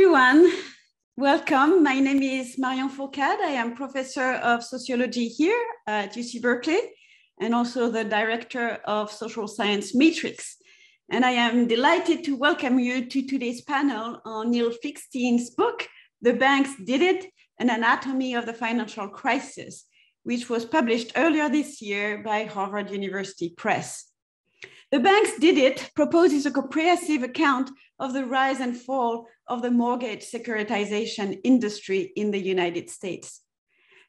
everyone. Welcome. My name is Marion Fourcade. I am professor of sociology here at UC Berkeley and also the director of social science Matrix. And I am delighted to welcome you to today's panel on Neil Fligstein's book, The Banks Did It, An Anatomy of the Financial Crisis, which was published earlier this year by Harvard University Press. The Banks Did It proposes a comprehensive account of the rise and fall of the mortgage securitization industry in the United States.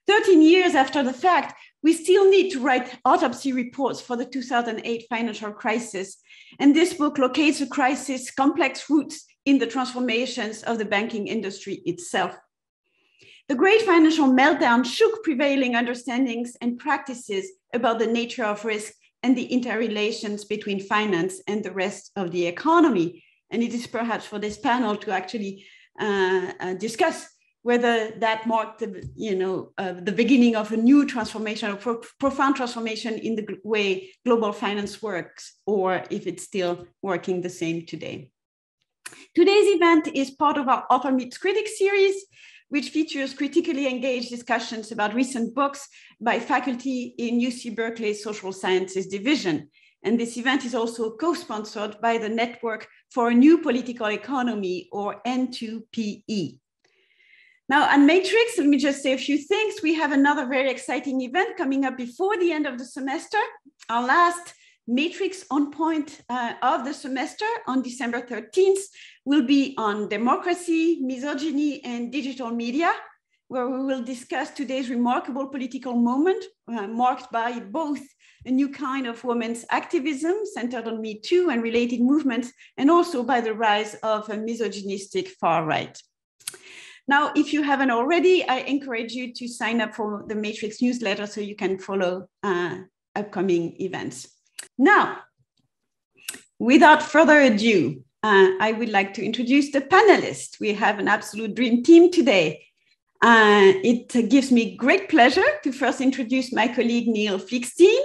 13 years after the fact, we still need to write autopsy reports for the 2008 financial crisis. And this book locates the crisis' complex roots in the transformations of the banking industry itself. The great financial meltdown shook prevailing understandings and practices about the nature of risk and the interrelations between finance and the rest of the economy. And it is perhaps for this panel to actually discuss whether that marked the beginning of a new transformation, a profound transformation in the way global finance works, or if it's still working the same today. Today's event is part of our Author Meets Critics series, which features critically engaged discussions about recent books by faculty in UC Berkeley's Social Sciences Division. And this event is also co-sponsored by the Network for a New Political Economy, or N2PE. Now, on Matrix, let me just say a few things. We have another very exciting event coming up before the end of the semester. Our last Matrix on point of the semester on December 13th will be on democracy, misogyny, and digital media, where we will discuss today's remarkable political moment marked by both a new kind of women's activism centered on Me Too and related movements, and also by the rise of a misogynistic far right. Now, if you haven't already, I encourage you to sign up for the Matrix newsletter so you can follow upcoming events. Now, without further ado, I would like to introduce the panelists. We have an absolute dream team today. It gives me great pleasure to first introduce my colleague, Neil Fligstein.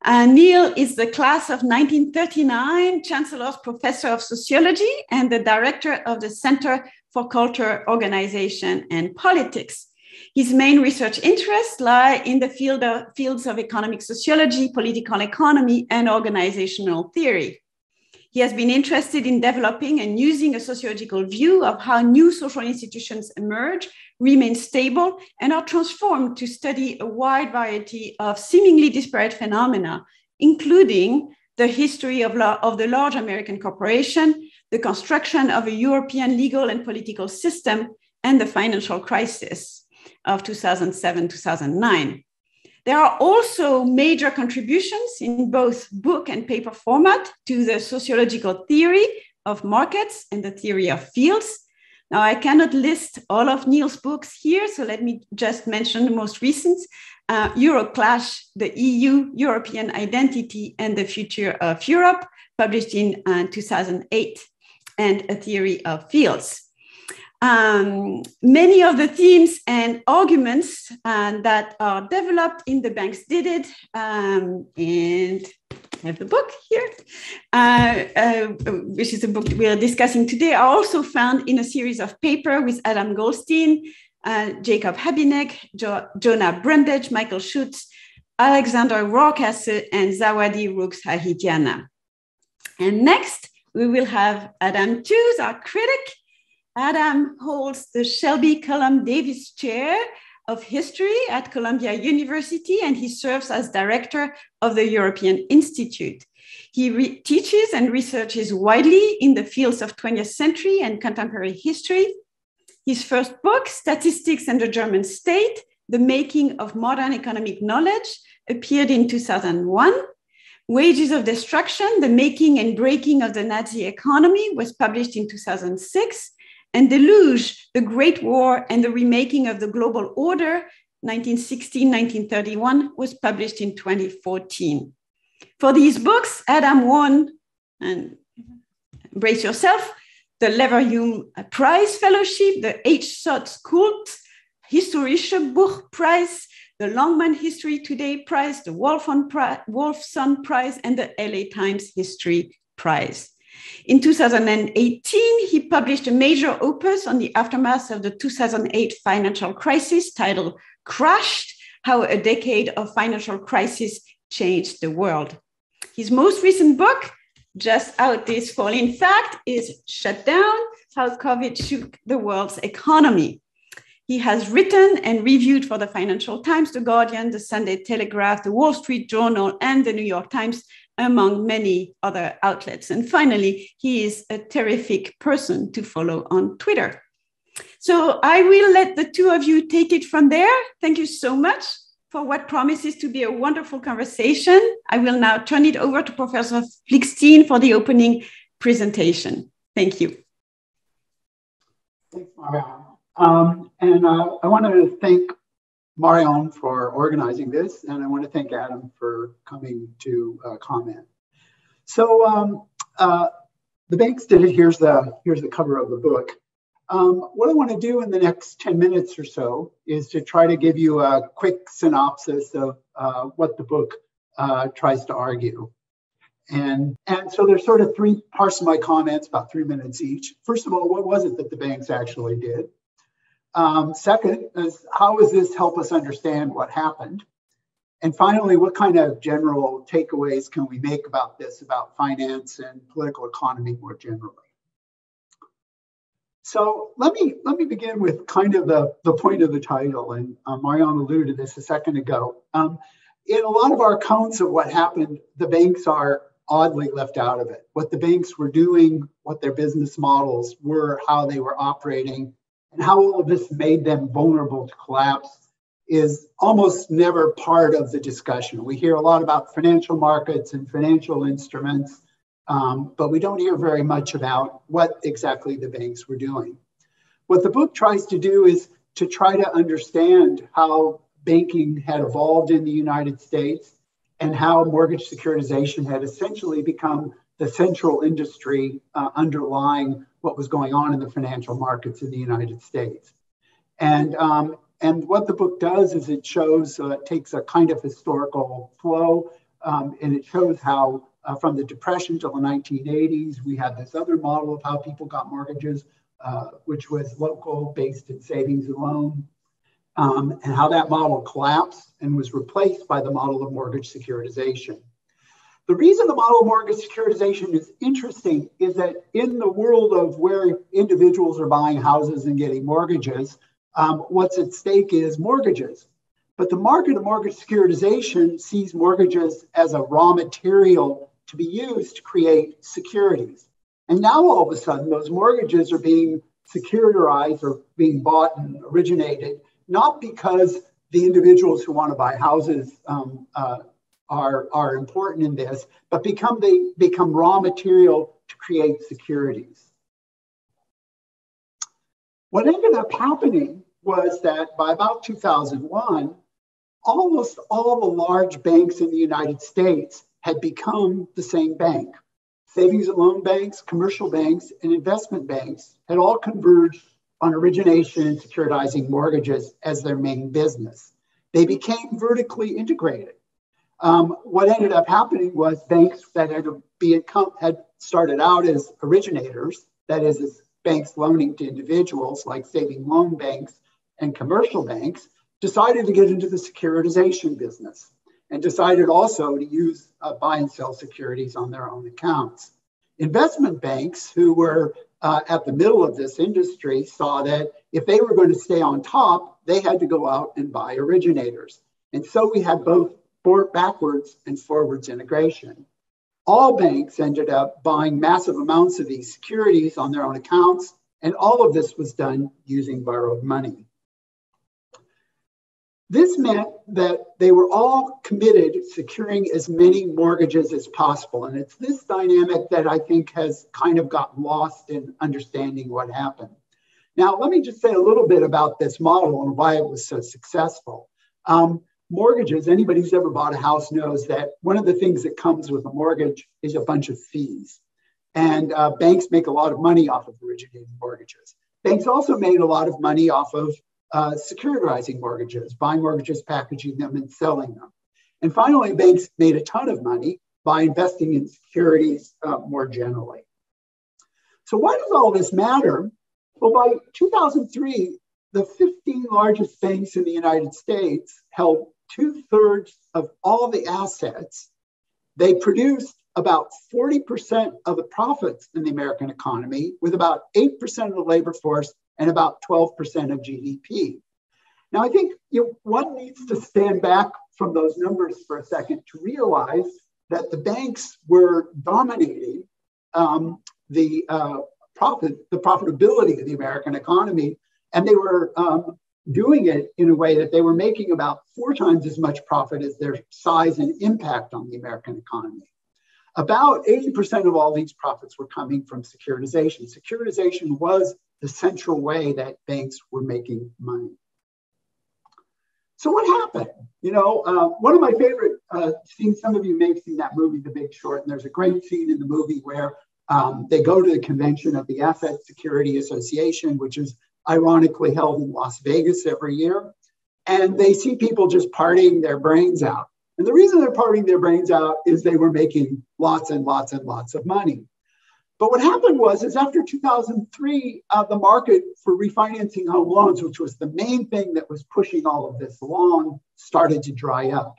Neil is the class of 1939 Chancellor's Professor of Sociology and the Director of the Center for Culture, Organization, and Politics. His main research interests lie in the fields of economic sociology, political economy, and organizational theory. He has been interested in developing and using a sociological view of how new social institutions emerge, remain stable, and are transformed to study a wide variety of seemingly disparate phenomena, including the history of the large American corporation, the construction of a European legal and political system, and the financial crisis of 2007-2009. There are also major contributions in both book and paper format to the sociological theory of markets and the theory of fields. Now, I cannot list all of Neil's books here, so let me just mention the most recent, Euroclash, the EU, European Identity and the Future of Europe, published in 2008, and A Theory of Fields. Many of the themes and arguments that are developed in The Banks Did It, and I have the book here, which is the book we are discussing today, are also found in a series of papers with Adam Goldstein, Jacob Habinek, Jonah Brundage, Michael Schutz, Alexander Rohrkasse, and Zawadi Rooks Hahidiana. And next, we will have Adam Tooze, our critic. Adam holds the Shelby Cullom Davis Chair of History at Columbia University, and he serves as director of the European Institute. He teaches and researches widely in the fields of 20th century and contemporary history. His first book, Statistics and the German State, The Making of Modern Economic Knowledge, appeared in 2001. Wages of Destruction, The Making and Breaking of the Nazi Economy was published in 2006. And Deluge, The Great War and the Remaking of the Global Order, 1916-1931, was published in 2014. For these books, Adam won, and brace yourself, the Leverhulme Prize Fellowship, the H. Sotz Kult Historische Buch Prize, the Longman History Today Prize, the Wolfson Prize, and the LA Times History Prize. In 2018, he published a major opus on the aftermath of the 2008 financial crisis titled Crashed: How a Decade of Financial Crisis Changed the World. His most recent book, just out this fall, in fact, is Shut Down: How COVID Shook the World's Economy. He has written and reviewed for the Financial Times, The Guardian, the Sunday Telegraph, the Wall Street Journal, and the New York Times, among many other outlets. And finally, he is a terrific person to follow on Twitter. So I will let the two of you take it from there. Thank you so much for what promises to be a wonderful conversation. I will now turn it over to Professor Fligstein for the opening presentation. Thank you. Thanks, Marion. I want to thank Marion for organizing this, and I want to thank Adam for coming to comment. So the banks did it. Here's the cover of the book. What I want to do in the next 10 minutes or so is to try to give you a quick synopsis of what the book tries to argue. And so there's sort of three parts of my comments, about 3 minutes each. First of all, what was it that the banks actually did? Second is, how does this help us understand what happened? And finally, what kind of general takeaways can we make about this, about finance and political economy more generally? So let me begin with kind of the point of the title, and Marion alluded to this a second ago. In a lot of our accounts of what happened, the banks are oddly left out of it. What the banks were doing, what their business models were, how they were operating, and how all of this made them vulnerable to collapse is almost never part of the discussion. We hear a lot about financial markets and financial instruments, but we don't hear very much about what exactly the banks were doing. What the book tries to do is to try to understand how banking had evolved in the United States and how mortgage securitization had essentially become the central industry underlying what was going on in the financial markets in the United States. And what the book does is it shows, it takes a kind of historical flow, and it shows how from the Depression till the 1980s, we had this other model of how people got mortgages, which was local, based in savings and loan, and how that model collapsed and was replaced by the model of mortgage securitization. The reason the model of mortgage securitization is interesting is that in the world of where individuals are buying houses and getting mortgages, what's at stake is mortgages. But the market of mortgage securitization sees mortgages as a raw material to be used to create securities. And now all of a sudden, those mortgages are being securitized or being bought and originated, not because the individuals who want to buy houses are important in this, but they become raw material to create securities. What ended up happening was that by about 2001, almost all the large banks in the United States had become the same bank. Savings and loan banks, commercial banks, and investment banks had all converged on origination and securitizing mortgages as their main business. They became vertically integrated. What ended up happening was banks that had started out as originators, that is, as banks loaning to individuals like saving loan banks and commercial banks, decided to get into the securitization business and decided also to use buy and sell securities on their own accounts. Investment banks, who were at the middle of this industry, saw that if they were going to stay on top, they had to go out and buy originators. And so we had both backwards and forwards integration. All banks ended up buying massive amounts of these securities on their own accounts, and all of this was done using borrowed money. This meant that they were all committed to securing as many mortgages as possible. And it's this dynamic that I think has kind of gotten lost in understanding what happened. Now, let me just say a little bit about this model and why it was so successful. Mortgages, anybody who's ever bought a house knows that one of the things that comes with a mortgage is a bunch of fees. And banks make a lot of money off of originating mortgages. Banks also made a lot of money off of securitizing mortgages, buying mortgages, packaging them, and selling them. And finally, banks made a ton of money by investing in securities more generally. So why does all this matter? Well, by 2003, the 15 largest banks in the United States held 2/3 of all the assets. They produced about 40% of the profits in the American economy, with about 8% of the labor force and about 12% of GDP. Now, I think one needs to stand back from those numbers for a second to realize that the banks were dominating the profitability of the American economy, and they were doing it in a way that they were making about 4 times as much profit as their size and impact on the American economy. About 80% of all these profits were coming from securitization. Securitization was the central way that banks were making money. So what happened? One of my favorite scenes, some of you may have seen that movie, The Big Short, and there's a great scene in the movie where they go to the convention of the Asset Security Association, which is ironically held in Las Vegas every year. And they see people just partying their brains out. And the reason they're partying their brains out is they were making lots and lots and lots of money. But what happened is after 2003, the market for refinancing home loans, which was the main thing that was pushing all of this along, started to dry up.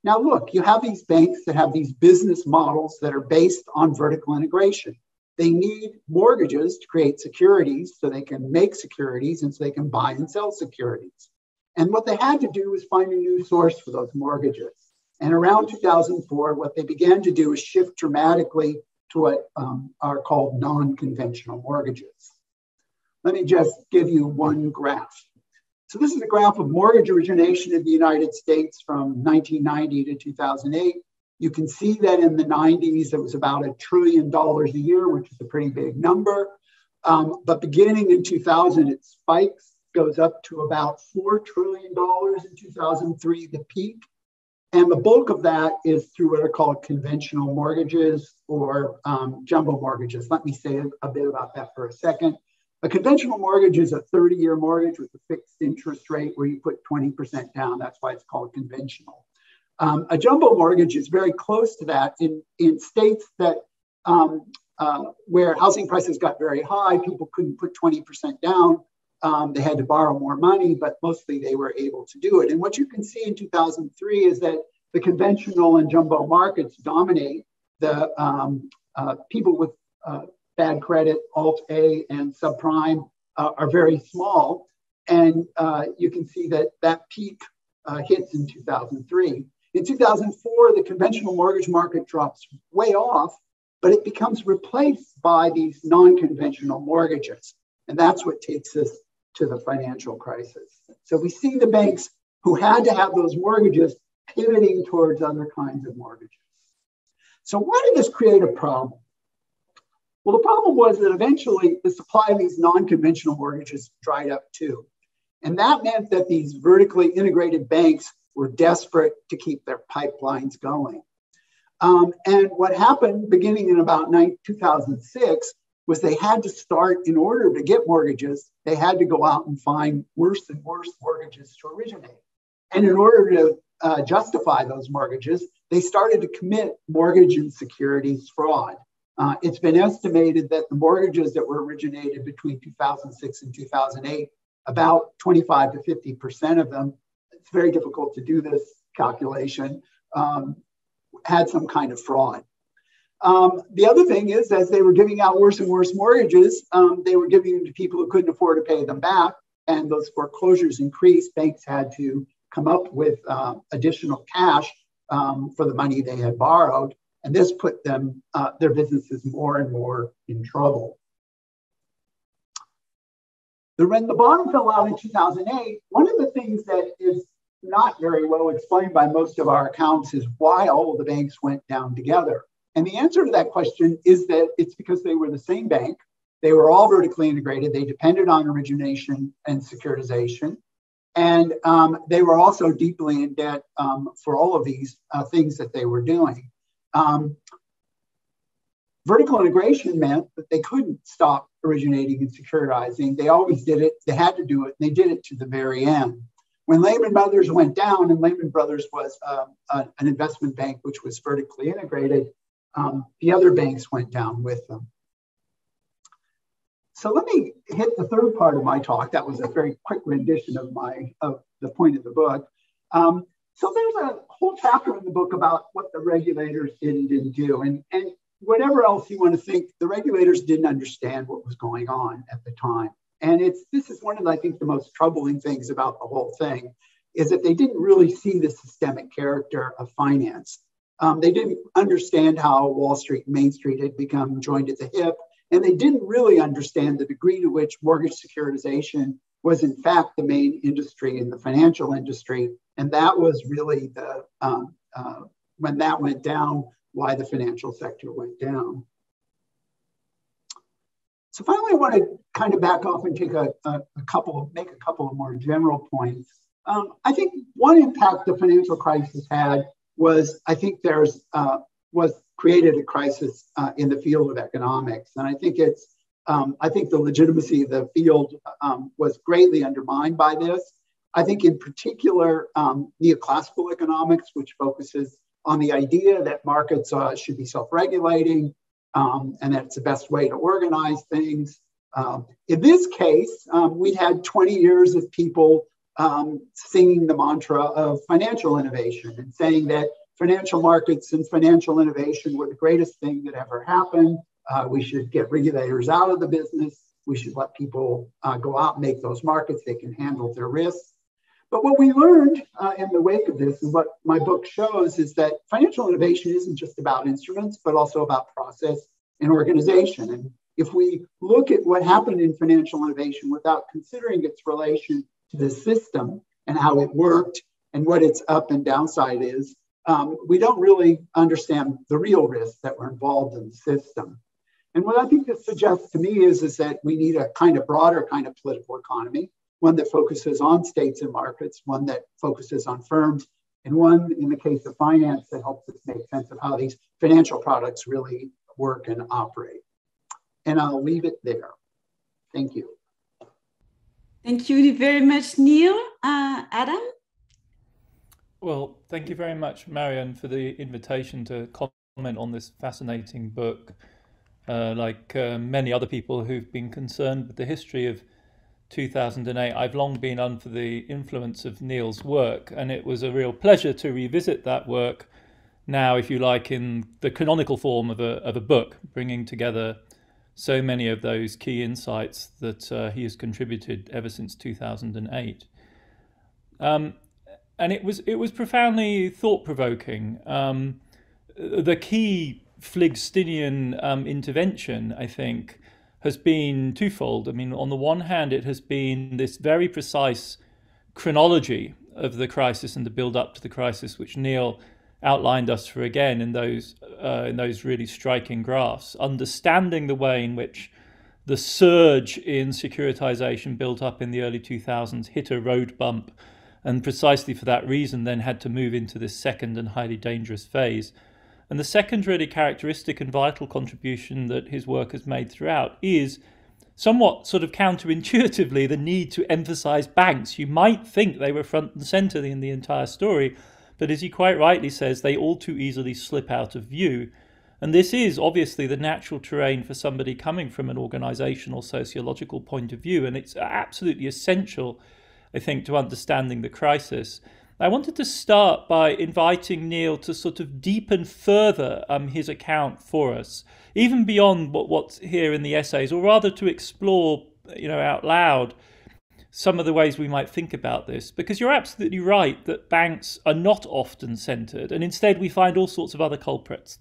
Now, look, you have these banks that have these business models that are based on vertical integration. They need mortgages to create securities so they can make securities and so they can buy and sell securities. And what they had to do was find a new source for those mortgages. And around 2004, what they began to do is shift dramatically to what are called non-conventional mortgages. Let me just give you one graph. So this is a graph of mortgage origination in the United States from 1990 to 2008. You can see that in the 90s, it was about $1 trillion a year, which is a pretty big number. But beginning in 2000, it spikes, goes up to about $4 trillion in 2003, the peak. And the bulk of that is through what are called conventional mortgages or jumbo mortgages. Let me say a bit about that for a second. A conventional mortgage is a 30-year mortgage with a fixed interest rate where you put 20% down. That's why it's called conventional. A jumbo mortgage is very close to that in states that where housing prices got very high, people couldn't put 20% down. They had to borrow more money, but mostly they were able to do it. And what you can see in 2003 is that the conventional and jumbo markets dominate. The people with bad credit, Alt-A and subprime are very small. And you can see that peak hits in 2003. In 2004, the conventional mortgage market drops way off, but it becomes replaced by these non-conventional mortgages. And that's what takes us to the financial crisis. So we see the banks who had to have those mortgages pivoting towards other kinds of mortgages. So why did this create a problem? Well, the problem was that eventually the supply of these non-conventional mortgages dried up too. And that meant that these vertically integrated banks were desperate to keep their pipelines going. And what happened beginning in about 2006 was they had to start, in order to get mortgages, they had to go out and find worse and worse mortgages to originate. And in order to justify those mortgages, they started to commit mortgage and securities fraud. It's been estimated that the mortgages that were originated between 2006 and 2008, about 25 to 50% of them, it's very difficult to do this calculation, had some kind of fraud. The other thing is, as they were giving out worse and worse mortgages, they were giving them to people who couldn't afford to pay them back, and those foreclosures increased. Banks had to come up with additional cash for the money they had borrowed, and this put them, their businesses more and more in trouble. When the bottom fell out in 2008, one of the things that is not very well explained by most of our accounts is why all of the banks went down together. And the answer to that question is that it's because they were the same bank. They were all vertically integrated. They depended on origination and securitization. And they were also deeply in debt for all of these things that they were doing. Vertical integration meant that they couldn't stop originating and securitizing. They always did it. They had to do it. And they did it to the very end. When Lehman Brothers went down, and Lehman Brothers was an investment bank which was vertically integrated, the other banks went down with them. So let me hit the third part of my talk. That was a very quick rendition of the point of the book. So there's a whole chapter in the book about what the regulators did and didn't do. And whatever else you want to think, the regulators didn't understand what was going on at the time. And this is one of, I think, the most troubling things about the whole thing, is that they didn't really see the systemic character of finance. They didn't understand how Wall Street and Main Street had become joined at the hip. And they didn't really understand the degree to which mortgage securitization was in fact the main industry in the financial industry. And that was really when that went down, why the financial sector went down. So finally, I want to kind of back off and take make a couple of more general points. I think one impact the financial crisis had was, I think was created a crisis in the field of economics. And I think I think the legitimacy of the field was greatly undermined by this. I think in particular, neoclassical economics, which focuses on the idea that markets should be self-regulating and that it's the best way to organize things. In this case, we had 20 years of people singing the mantra of financial innovation and saying that financial markets and financial innovation were the greatest thing that ever happened. We should get regulators out of the business. We should let people go out and make those markets. They can handle their risks. But what we learned in the wake of this, and what my book shows, is that financial innovation isn't just about instruments, but also about process and organization. And if we look at what happened in financial innovation without considering its relation to the system and how it worked and what its up and downside is, we don't really understand the real risks that were involved in the system. And what I think this suggests to me is that we need a kind of broader kind of political economy, one that focuses on states and markets, one that focuses on firms, and one, in the case of finance, that helps us make sense of how these financial products really work and operate. And I'll leave it there. Thank you. Thank you very much, Neil. Adam? Well, thank you very much, Marion, for the invitation to comment on this fascinating book. Like many other people who've been concerned with the history of 2008, I've long been under the influence of Neil's work, and it was a real pleasure to revisit that work now, if you like, in the canonical form of a book, bringing together so many of those key insights that he has contributed ever since 2008. And it was profoundly thought-provoking. The key Fligsteinian intervention, I think, has been twofold. I mean, on the one hand, it has been this very precise chronology of the crisis and the build-up to the crisis, which Neil outlined us for again in those really striking graphs, understanding the way in which the surge in securitization built up in the early 2000s hit a road bump, and precisely for that reason then had to move into this second and highly dangerous phase. And the second really characteristic and vital contribution that his work has made throughout is somewhat sort of counterintuitively the need to emphasize banks. You might think they were front and center in the entire story, but as he quite rightly says, they all too easily slip out of view. And this is obviously the natural terrain for somebody coming from an organizational sociological point of view, and it's absolutely essential, I think, to understanding the crisis. I wanted to start by inviting Neil to sort of deepen further his account for us, even beyond what's here in the essays, or rather to explore, out loud, some of the ways we might think about this, because you're absolutely right that banks are not often centered, and instead we find all sorts of other culprits.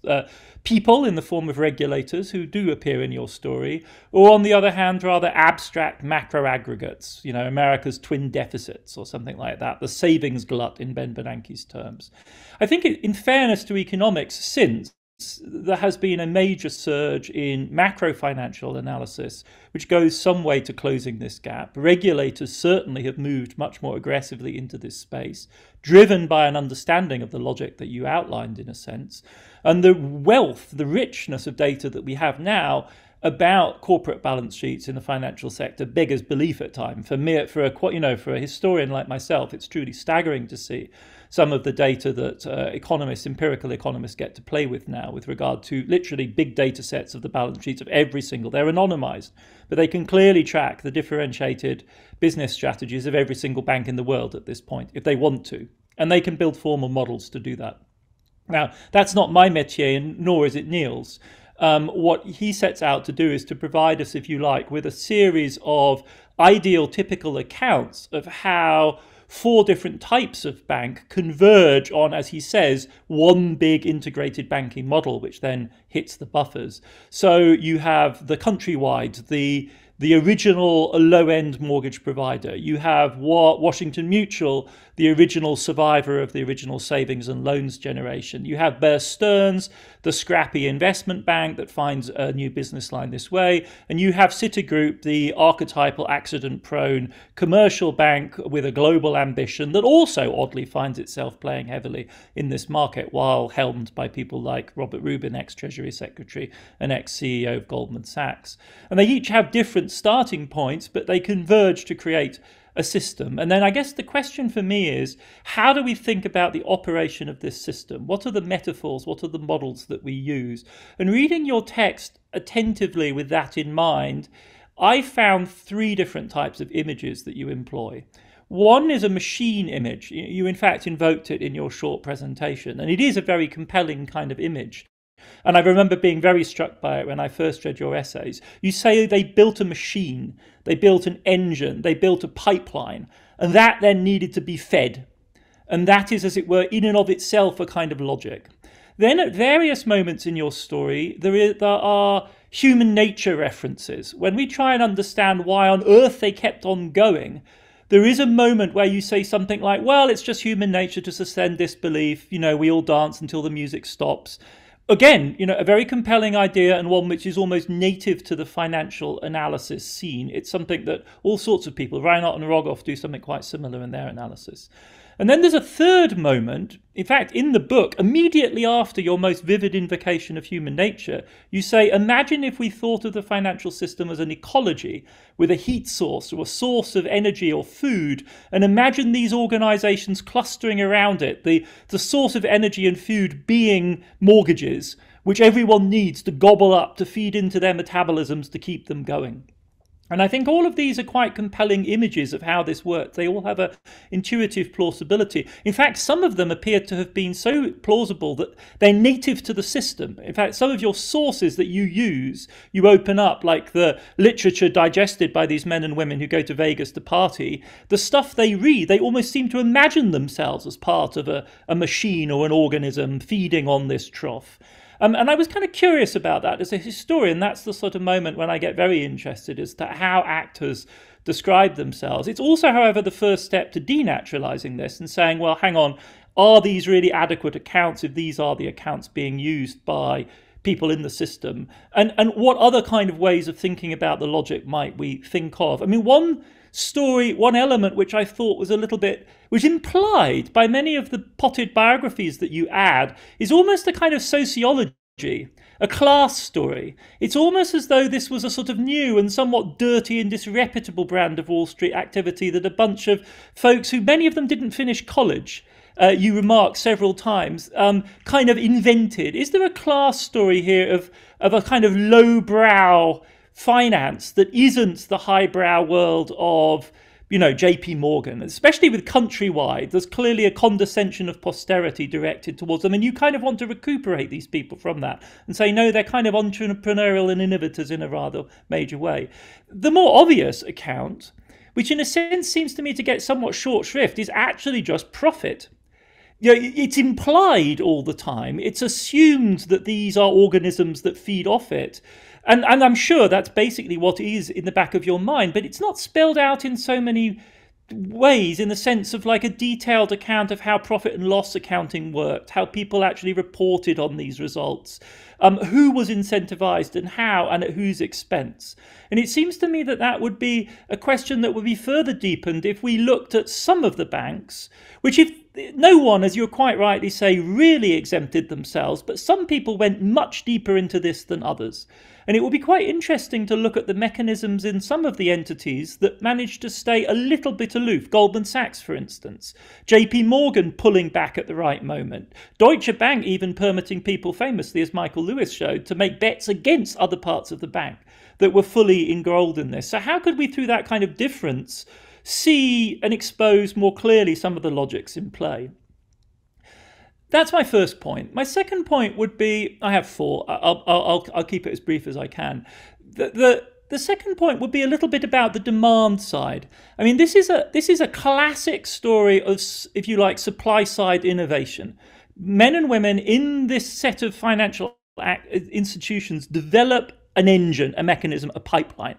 People in the form of regulators who do appear in your story, or on the other hand, rather abstract macro aggregates, America's twin deficits or something like that, the savings glut in Ben Bernanke's terms. I think in fairness to economics, since there has been a major surge in macro financial analysis, which goes some way to closing this gap. Regulators certainly have moved much more aggressively into this space, driven by an understanding of the logic that you outlined in a sense. And the wealth, the richness of data that we have now about corporate balance sheets in the financial sector beggars belief at times. For me, for a historian like myself, it's truly staggering to see some of the data that empirical economists get to play with now with regard to literally big data sets of the balance sheets of every single, they're anonymized, but they can clearly track the differentiated business strategies of every single bank in the world at this point, if they want to. And they can build formal models to do that. Now, that's not my métier, and nor is it Neil's. What he sets out to do is to provide us, if you like, with a series of ideal, typical accounts of how 4 different types of bank converge on, as he says, one big integrated banking model, which then hits the buffers. So you have the countrywide, the original low-end mortgage provider. You have Washington Mutual, the original survivor of the original savings and loans generation. You have Bear Stearns, the scrappy investment bank that finds a new business line this way. And you have Citigroup, the archetypal accident-prone commercial bank with a global ambition that also oddly finds itself playing heavily in this market while helmed by people like Robert Rubin, ex-Treasury Secretary and ex-CEO of Goldman Sachs. And they each have different starting points, but they converge to create a system. And then I guess the question for me is, how do we think about the operation of this system? What are the metaphors? What are the models that we use? And reading your text attentively with that in mind, I found 3 different types of images that you employ. One is a machine image. You in fact invoked it in your short presentation, and it is a very compelling kind of image. And I remember being very struck by it when I first read your essays. You say they built a machine, they built an engine, they built a pipeline, and that then needed to be fed. And that is, as it were, in and of itself a kind of logic. Then at various moments in your story, there are human nature references. When we try and understand why on earth they kept on going, there is a moment where you say something like, well, it's just human nature to suspend disbelief. We all dance until the music stops. Again, a very compelling idea, and one which is almost native to the financial analysis scene. It's something that all sorts of people, Reinhardt and Rogoff, do something quite similar in their analysis. And then there's a third moment, in fact, in the book, immediately after your most vivid invocation of human nature, you say, imagine if we thought of the financial system as an ecology with a heat source or a source of energy or food, and imagine these organizations clustering around it, the source of energy and food being mortgages, which everyone needs to gobble up to feed into their metabolisms to keep them going. And I think all of these are quite compelling images of how this works. They all have an intuitive plausibility. In fact, some of them appear to have been so plausible that they're native to the system. In fact, some of your sources that you use, you open up, like the literature digested by these men and women who go to Vegas to party, the stuff they read, they almost seem to imagine themselves as part of a machine or an organism feeding on this trough. And I was kind of curious about that. As a historian, that's the sort of moment when I get very interested as to how actors describe themselves. It's also, however, the first step to denaturalizing this and saying, well, hang on, are these really adequate accounts if these are the accounts being used by people in the system? And what other kind of ways of thinking about the logic might we think of? I mean, one element which I thought was a little bit, which implied by many of the potted biographies that you add, is almost a kind of sociology, a class story. It's almost as though this was a sort of new and somewhat dirty and disreputable brand of Wall Street activity that a bunch of folks who many of them didn't finish college, you remarked several times, kind of invented. Is there a class story here of a kind of lowbrow finance that isn't the highbrow world of, JP Morgan, especially with Countrywide? There's clearly a condescension of posterity directed towards them, and you kind of want to recuperate these people from that and say, no, they're kind of entrepreneurial and innovators in a rather major way. The more obvious account, which in a sense seems to me to get somewhat short shrift, is actually just profit. It's implied all the time. It's assumed that these are organisms that feed off it. And I'm sure that's basically what is in the back of your mind, but it's not spelled out in so many ways, in the sense of like a detailed account of how profit and loss accounting worked, how people actually reported on these results, who was incentivized and how and at whose expense. And it seems to me that that would be a question that would be further deepened if we looked at some of the banks, which, if no one, as you quite rightly say, really exempted themselves, but some people went much deeper into this than others. And it will be quite interesting to look at the mechanisms in some of the entities that managed to stay a little bit aloof. Goldman Sachs, for instance. JP Morgan pulling back at the right moment. Deutsche Bank even permitting people, famously, as Michael Lewis showed, to make bets against other parts of the bank that were fully enrolled in this. So how could we, through that kind of difference, see and expose more clearly some of the logics in play? That's my first point. My second point would be, I have four. I'll keep it as brief as I can. The second point would be a little bit about the demand side. I mean, this is a classic story of, if you like, supply side innovation. Men and women in this set of financial institutions develop an engine, a mechanism, a pipeline.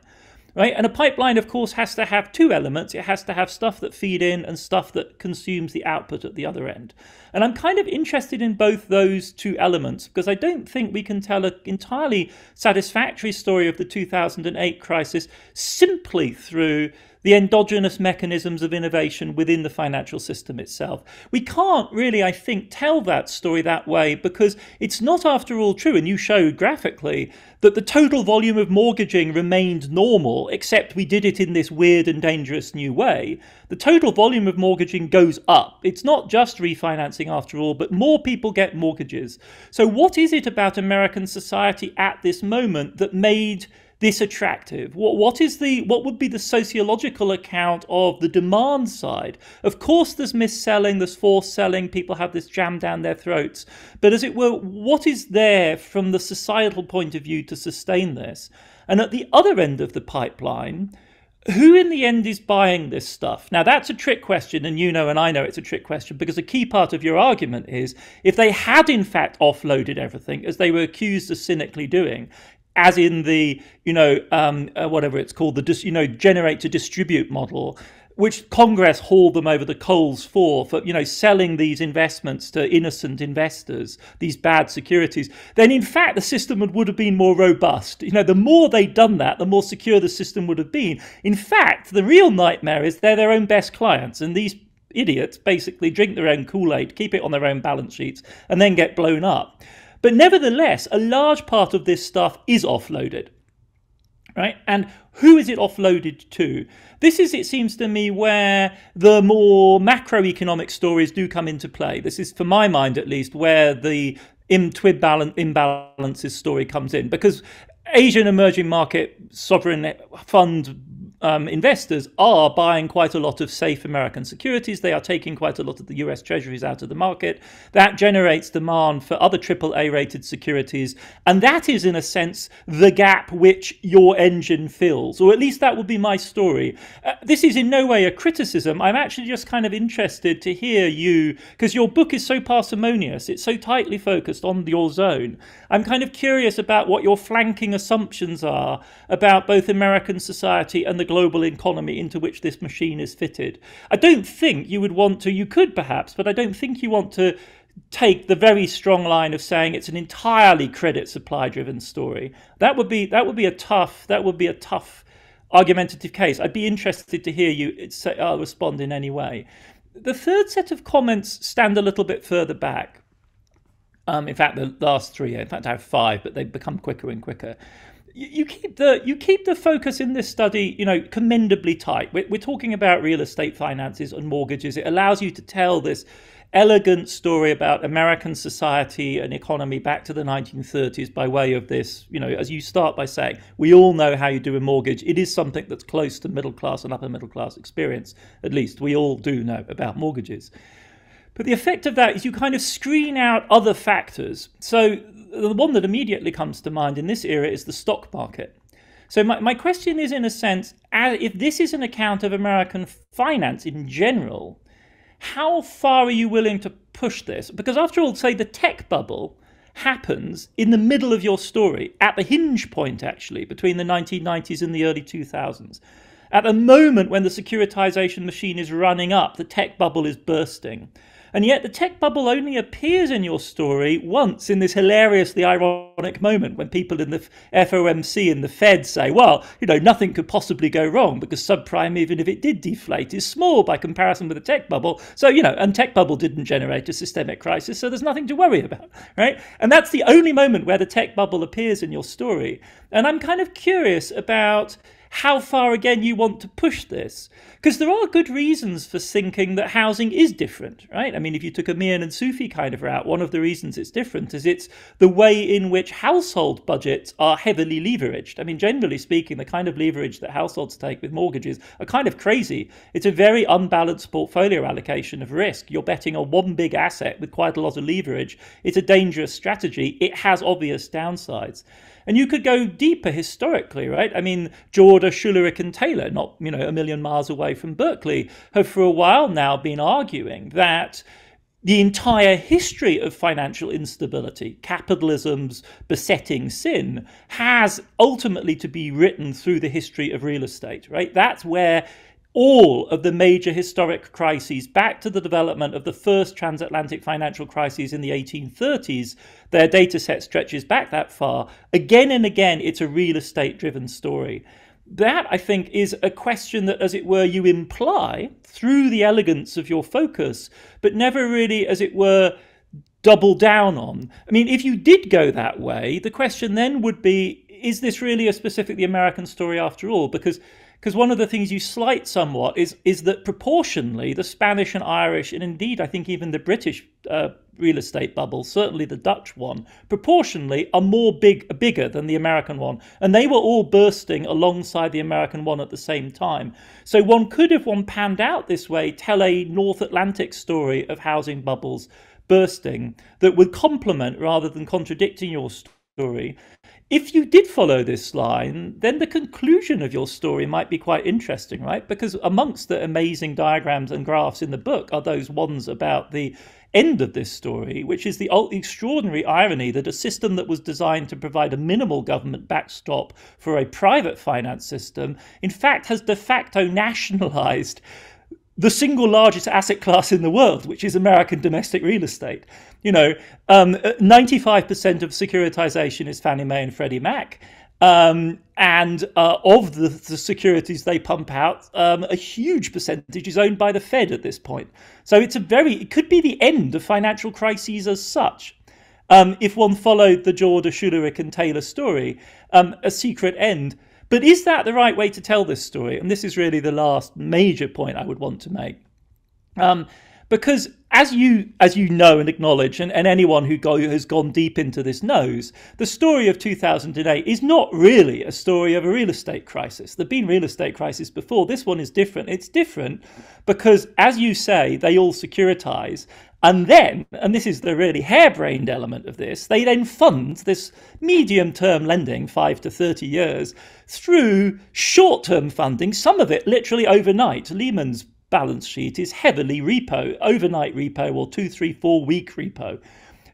Right? And a pipeline, of course, has to have two elements. It has to have stuff that feed in and stuff that consumes the output at the other end. And I'm kind of interested in both those two elements because I don't think we can tell an entirely satisfactory story of the 2008 crisis simply through the endogenous mechanisms of innovation within the financial system itself. We can't really, I think, tell that story that way because it's not, after all, true, and you showed graphically, that the total volume of mortgaging remained normal, except we did it in this weird and dangerous new way. The total volume of mortgaging goes up. It's not just refinancing, after all, but more people get mortgages. So what is it about American society at this moment that made this attractive? What would be the sociological account of the demand side? Of course, there's mis-selling, there's forced selling, people have this jammed down their throats. But as it were, what is there from the societal point of view to sustain this? And at the other end of the pipeline, who in the end is buying this stuff? Now, that's a trick question, and you know and I know it's a trick question, because a key part of your argument is if they had in fact offloaded everything, as they were accused of cynically doing, as in the, whatever it's called, the, generate to distribute model, which Congress hauled them over the coals for, selling these investments to innocent investors, these bad securities, then in fact the system would have been more robust. The more they'd done that, the more secure the system would have been. In fact, the real nightmare is they're their own best clients, and these idiots basically drink their own Kool-Aid, keep it on their own balance sheets, and then get blown up. But nevertheless, a large part of this stuff is offloaded, right? And who is it offloaded to? This is, it seems to me, where the more macroeconomic stories do come into play. This is, for my mind at least, where the imbalances story comes in. Because Asian emerging market sovereign fund investors are buying quite a lot of safe American securities. They are taking quite a lot of the US treasuries out of the market. That generates demand for other AAA rated securities. And that is, in a sense, the gap which your engine fills, or at least that would be my story. This is in no way a criticism. I'm actually just kind of interested to hear you, because your book is so parsimonious. It's so tightly focused on your zone. I'm kind of curious about what your flanking assumptions are about both American society and the global economy into which this machine is fitted. I don't think you would want to, you could perhaps, but I don't think you want to take the very strong line of saying it's an entirely credit supply driven story. That would be a tough argumentative case. I'd be interested to hear you respond in any way. The third set of comments stand a little bit further back. In fact, the last three, in fact I have five, but they become quicker and quicker. You keep the focus in this study, commendably tight. We're talking about real estate finances and mortgages. It allows you to tell this elegant story about American society and economy back to the 1930s by way of this, as you start by saying, we all know how you do a mortgage. It is something that's close to middle class and upper middle class experience. At least we all do know about mortgages. But the effect of that is you kind of screen out other factors. So the one that immediately comes to mind in this era is the stock market. So my question is, in a sense, if this is an account of American finance in general, how far are you willing to push this? Because after all, say the tech bubble happens in the middle of your story, at the hinge point, actually, between the 1990s and the early 2000s. At the moment when the securitization machine is running up, the tech bubble is bursting. And yet the tech bubble only appears in your story once in this hilariously ironic moment when people in the FOMC and the Fed say, well, nothing could possibly go wrong because subprime, even if it did deflate, is small by comparison with the tech bubble. So, and tech bubble didn't generate a systemic crisis, so there's nothing to worry about, right? And that's the only moment where the tech bubble appears in your story. And I'm kind of curious about how far, again, you want to push this. Because there are good reasons for thinking that housing is different, right? I mean, if you took a Mian and Sufi kind of route, one of the reasons it's different is it's the way in which household budgets are heavily leveraged. I mean, generally speaking, the kind of leverage that households take with mortgages are kind of crazy. It's a very unbalanced portfolio allocation of risk. You're betting on one big asset with quite a lot of leverage. It's a dangerous strategy. It has obvious downsides. And you could go deeper historically, right? I mean, Jordan, Schuleric and Taylor, not, a million miles away from Berkeley, have for a while now been arguing that the entire history of financial instability, capitalism's besetting sin, has ultimately to be written through the history of real estate, right? That's where all of the major historic crises, back to the development of the first transatlantic financial crises in the 1830s, their data set stretches back that far. Again and again, it's a real estate driven story. That, I think, is a question that, as it were, you imply through the elegance of your focus, but never really, as it were, double down on. I mean, if you did go that way, the question then would be, is this really a specifically American story after all? Because one of the things you slight somewhat is that proportionally the Spanish and Irish, and indeed I think even the British real estate bubble, certainly the Dutch one, proportionally are bigger than the American one. And they were all bursting alongside the American one at the same time. So one could, if one panned out this way, tell a North Atlantic story of housing bubbles bursting that would complement rather than contradicting your story. If you did follow this line, then the conclusion of your story might be quite interesting, right? Because amongst the amazing diagrams and graphs in the book are those ones about the end of this story, which is the extraordinary irony that a system that was designed to provide a minimal government backstop for a private finance system, in fact, has de facto nationalized the single largest asset class in the world, which is American domestic real estate. 95% of securitization is Fannie Mae and Freddie Mac. And of the securities they pump out, a huge percentage is owned by the Fed at this point. So it could be the end of financial crises as such. If one followed the Jordan, Schuleric and Taylor story, a secret end. But is that the right way to tell this story? And this is really the last major point I would want to make. Because as you know and acknowledge, and anyone who has gone deep into this knows, the story of 2008 is not really a story of a real estate crisis. There have been real estate crises before. This one is different. It's different because, as you say, they all securitize. And then, and this is the really harebrained element of this, they then fund this medium-term lending, 5 to 30 years, through short-term funding, some of it literally overnight. Lehman's balance sheet is heavily overnight repo or 2, 3, 4 week repo,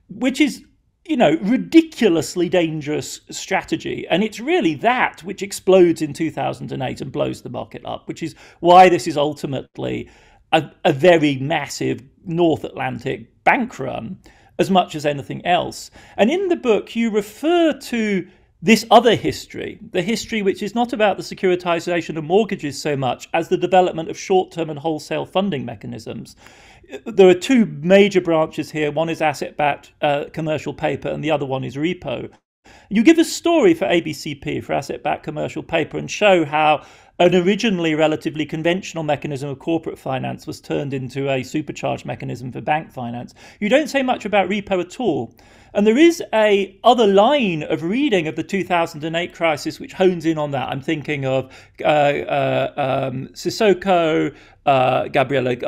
which is, ridiculously dangerous strategy. And it's really that which explodes in 2008 and blows the market up, which is why this is ultimately a very massive North Atlantic bank run as much as anything else. And in the book, you refer to this other history, the history which is not about the securitization of mortgages so much as the development of short-term and wholesale funding mechanisms. There are two major branches here. One is asset-backed commercial paper and the other one is repo. You give a story for ABCP, for asset-backed commercial paper, and show how an originally relatively conventional mechanism of corporate finance was turned into a supercharged mechanism for bank finance. You don't say much about repo at all. And there is a other line of reading of the 2008 crisis which hones in on that. I'm thinking of Sissoko, Daniela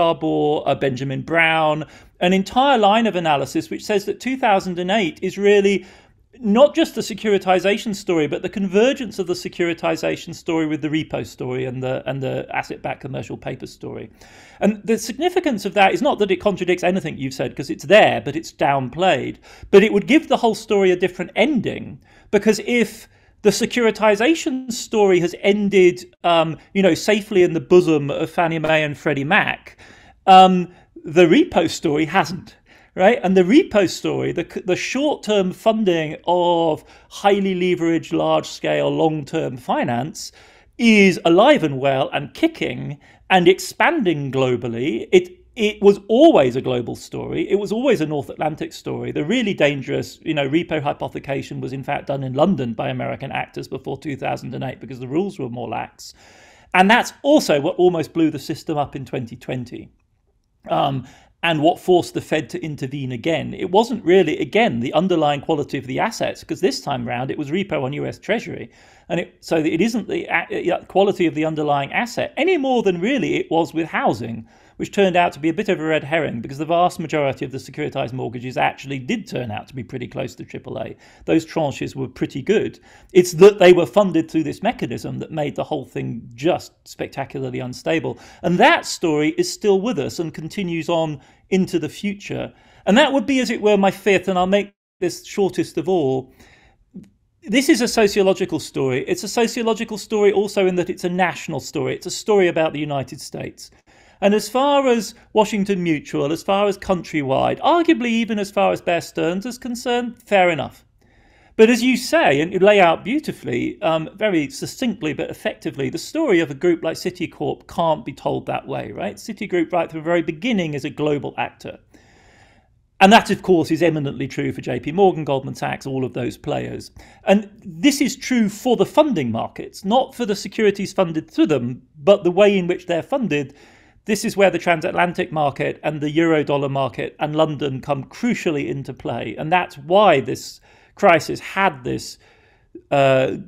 Gabor, Benjamin Brown, an entire line of analysis which says that 2008 is really not just the securitization story, but the convergence of the securitization story with the repo story and the asset-backed commercial paper story. And the significance of that is not that it contradicts anything you've said, because it's there, but it's downplayed. But it would give the whole story a different ending, because if the securitization story has ended, safely in the bosom of Fannie Mae and Freddie Mac, The repo story hasn't. Right, and the repo story, the short-term funding of highly leveraged, large-scale, long-term finance is alive and well and kicking and expanding globally. It was always a global story. It was always a North Atlantic story. The really dangerous, repo hypothecation was in fact done in London by American actors before 2008 because the rules were more lax, and that's also what almost blew the system up in 2020. And what forced the Fed to intervene again. It wasn't really, again, the underlying quality of the assets, because this time round it was repo on US Treasury. And so it isn't the quality of the underlying asset any more than really it was with housing, which turned out to be a bit of a red herring because the vast majority of the securitized mortgages actually did turn out to be pretty close to AAA. Those tranches were pretty good. It's that they were funded through this mechanism that made the whole thing just spectacularly unstable. And that story is still with us and continues on into the future. And that would be, as it were, my fifth, and I'll make this shortest of all. This is a sociological story. It's a sociological story also in that it's a national story. It's a story about the United States. And as far as Washington Mutual, as far as Countrywide, arguably even as far as Bear Stearns is concerned, fair enough. But as you say, and you lay out beautifully, very succinctly but effectively, the story of a group like Citicorp can't be told that way, right? Citigroup, right from the very beginning, is a global actor. And that, of course, is eminently true for JP Morgan, Goldman Sachs, all of those players. And this is true for the funding markets, not for the securities funded through them, but the way in which they're funded. This is where the transatlantic market and the Eurodollar market and London come crucially into play. And that's why this crisis had this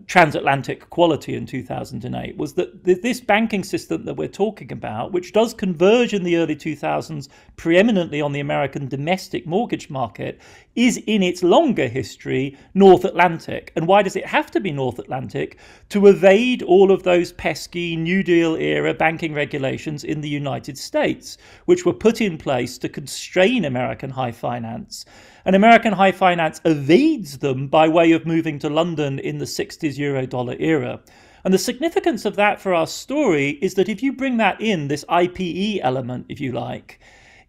transatlantic quality in 2008, was that this banking system that we're talking about, which does converge in the early 2000s preeminently on the American domestic mortgage market, is in its longer history North Atlantic. And why does it have to be North Atlantic? To evade all of those pesky New Deal era banking regulations in the United States, which were put in place to constrain American high finance. And American high finance evades them by way of moving to London in the 60s Eurodollar era. And the significance of that for our story is that if you bring that in, this IPE element, if you like,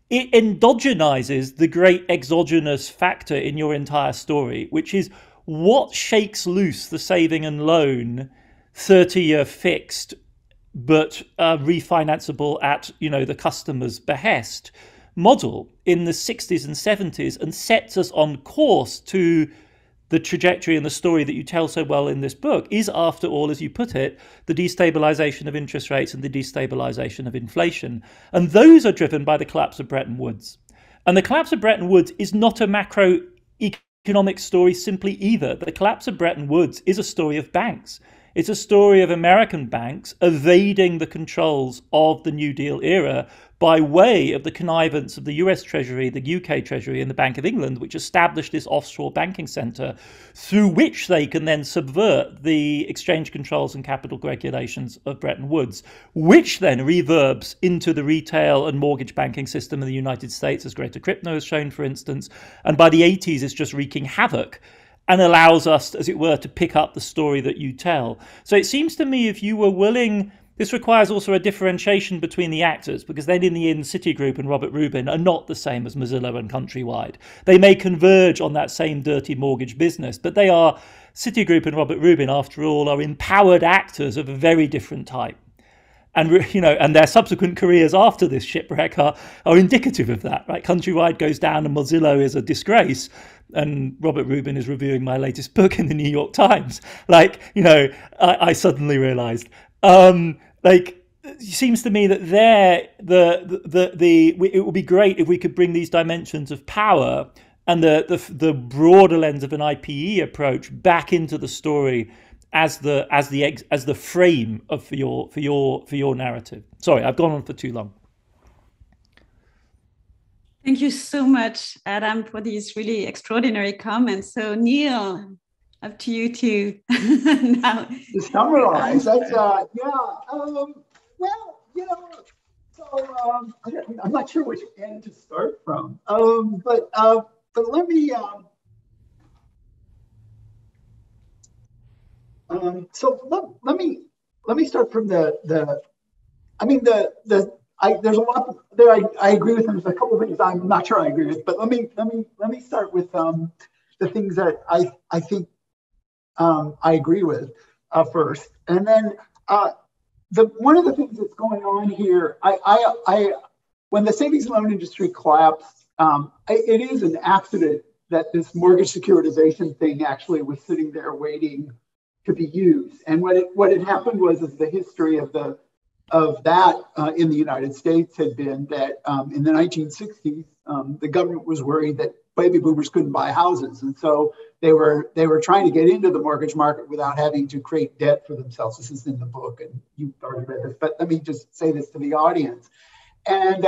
it endogenizes the great exogenous factor in your entire story, which is what shakes loose the saving and loan 30-year fixed but refinanceable at the customer's behest model in the 60s and 70s and sets us on course to the trajectory and the story that you tell so well in this book is, after all, as you put it, the destabilization of interest rates and the destabilization of inflation. And those are driven by the collapse of Bretton Woods. And the collapse of Bretton Woods is not a macroeconomic story simply either. The collapse of Bretton Woods is a story of banks. It's a story of American banks evading the controls of the New Deal era by way of the connivance of the US Treasury, the UK Treasury, and the Bank of England, which established this offshore banking centre through which they can then subvert the exchange controls and capital regulations of Bretton Woods, which then reverbs into the retail and mortgage banking system in the United States, as Greater Crypto has shown, for instance. And by the 80s, it's just wreaking havoc and allows us, as it were, to pick up the story that you tell. So it seems to me, if you were willing, this requires also a differentiation between the actors, because then in the end, Citigroup and Robert Rubin are not the same as Mozilla and Countrywide. They may converge on that same dirty mortgage business, but they are, Citigroup and Robert Rubin, after all, are empowered actors of a very different type. And and their subsequent careers after this shipwreck are indicative of that, right? Countrywide goes down and Mozilla is a disgrace. And Robert Rubin is reviewing my latest book in the New York Times. I suddenly realized, it seems to me that it would be great if we could bring these dimensions of power and the broader lens of an IPE approach back into the story as the frame of for your narrative. Sorry, I've gone on for too long. Thank you so much, Adam, for these really extraordinary comments. So, Neil, up to you to now. To summarize, that's I'm not sure which end to start from. But let me. Let me start from there's a lot there I agree with. There's a couple of things I'm not sure I agree with, but let me start with the things that I think I agree with first, and then one of the things that's going on here, when the savings loan industry collapsed, it is an accident that this mortgage securitization thing actually was sitting there waiting to be used. And what had happened was the history of that in the United States had been that in the 1960s, the government was worried that baby boomers couldn't buy houses, and so they were trying to get into the mortgage market without having to create debt for themselves. This is in the book, and you've already read this, but let me just say this to the audience. And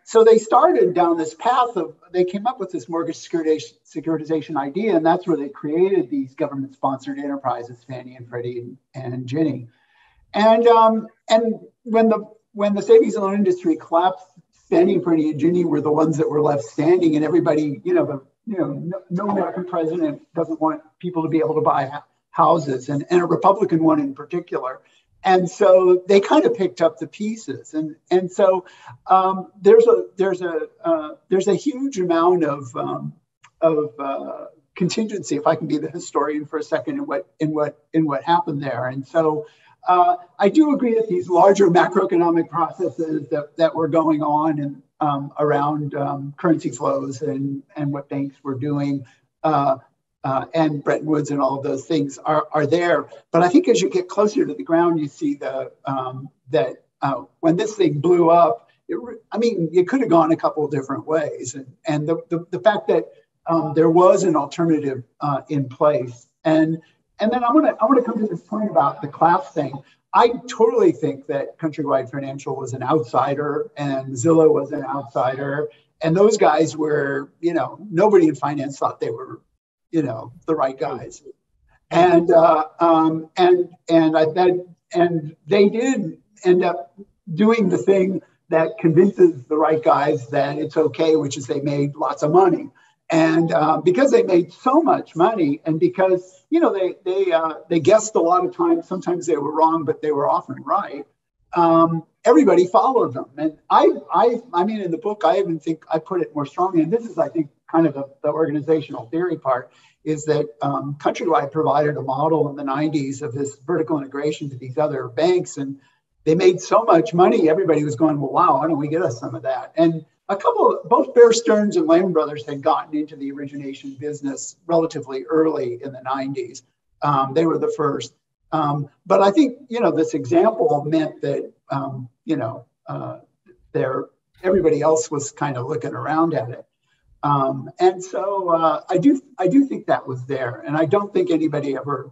so they started down this path they came up with this mortgage securitization idea, and that's where they created these government-sponsored enterprises, Fannie and Freddie and Ginnie. And when the savings loan industry collapsed, Fannie, Freddie, and Ginnie were the ones that were left standing, and everybody, no American president doesn't want people to be able to buy houses, and a Republican one in particular. And so they kind of picked up the pieces, and so there's a huge amount of contingency, if I can be the historian for a second, in what happened there. And so I do agree that these larger macroeconomic processes that were going on and around currency flows and what banks were doing. And Bretton Woods and all of those things are there. But I think as you get closer to the ground, you see that when this thing blew up, it could have gone a couple of different ways. And the fact that there was an alternative in place. And then I want to come to this point about the class thing. I totally think that Countrywide Financial was an outsider and Zillow was an outsider. And those guys were, nobody in finance thought they were the right guys, and they did end up doing the thing that convinces the right guys that it's okay, which is they made lots of money, and because they made so much money, and because they guessed a lot of times. Sometimes they were wrong, but they were often right. Everybody followed them, and I mean, in the book, I even think I put it more strongly, and this is, I think, kind of the organizational theory part, is that Countrywide provided a model in the 90s of this vertical integration to these other banks, and they made so much money, everybody was going, well, wow, why don't we get us some of that? And both Bear Stearns and Lehman Brothers had gotten into the origination business relatively early in the 90s. They were the first. But I think, this example meant that, everybody else was kind of looking around at it. And so I do think that was there. And I don't think anybody ever,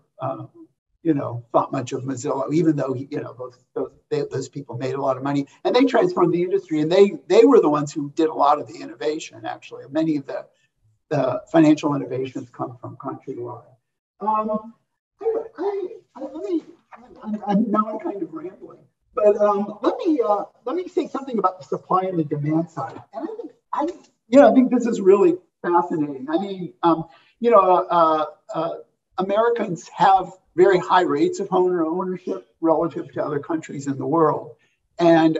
thought much of Mozilla, even though, those people made a lot of money and they transformed the industry, and they were the ones who did a lot of the innovation, actually. Many of the financial innovations come from Countrywide. I'm kind of rambling, but let me say something about the supply and the demand side. And I think this is really fascinating. I mean, Americans have very high rates of home ownership relative to other countries in the world, and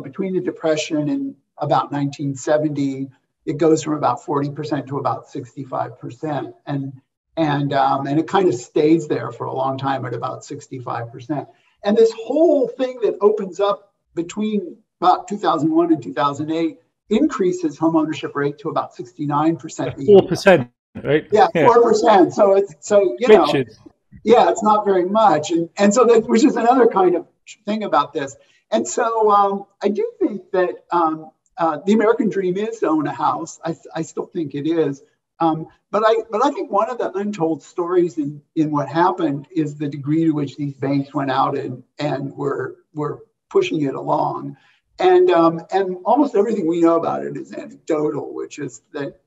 between the Depression and about 1970, it goes from about 40% to about 65%, and it kind of stays there for a long time at about 65%. And this whole thing that opens up between about 2001 and 2008 increases home ownership rate to about 69%. 4%, right? Yeah, 4%. So yeah, it's not very much, and so that, which is another kind of thing about this. And so I do think that the American dream is to own a house. I still think it is. But I think one of the untold stories in what happened is the degree to which these banks went out and were pushing it along, and almost everything we know about it is anecdotal, which is that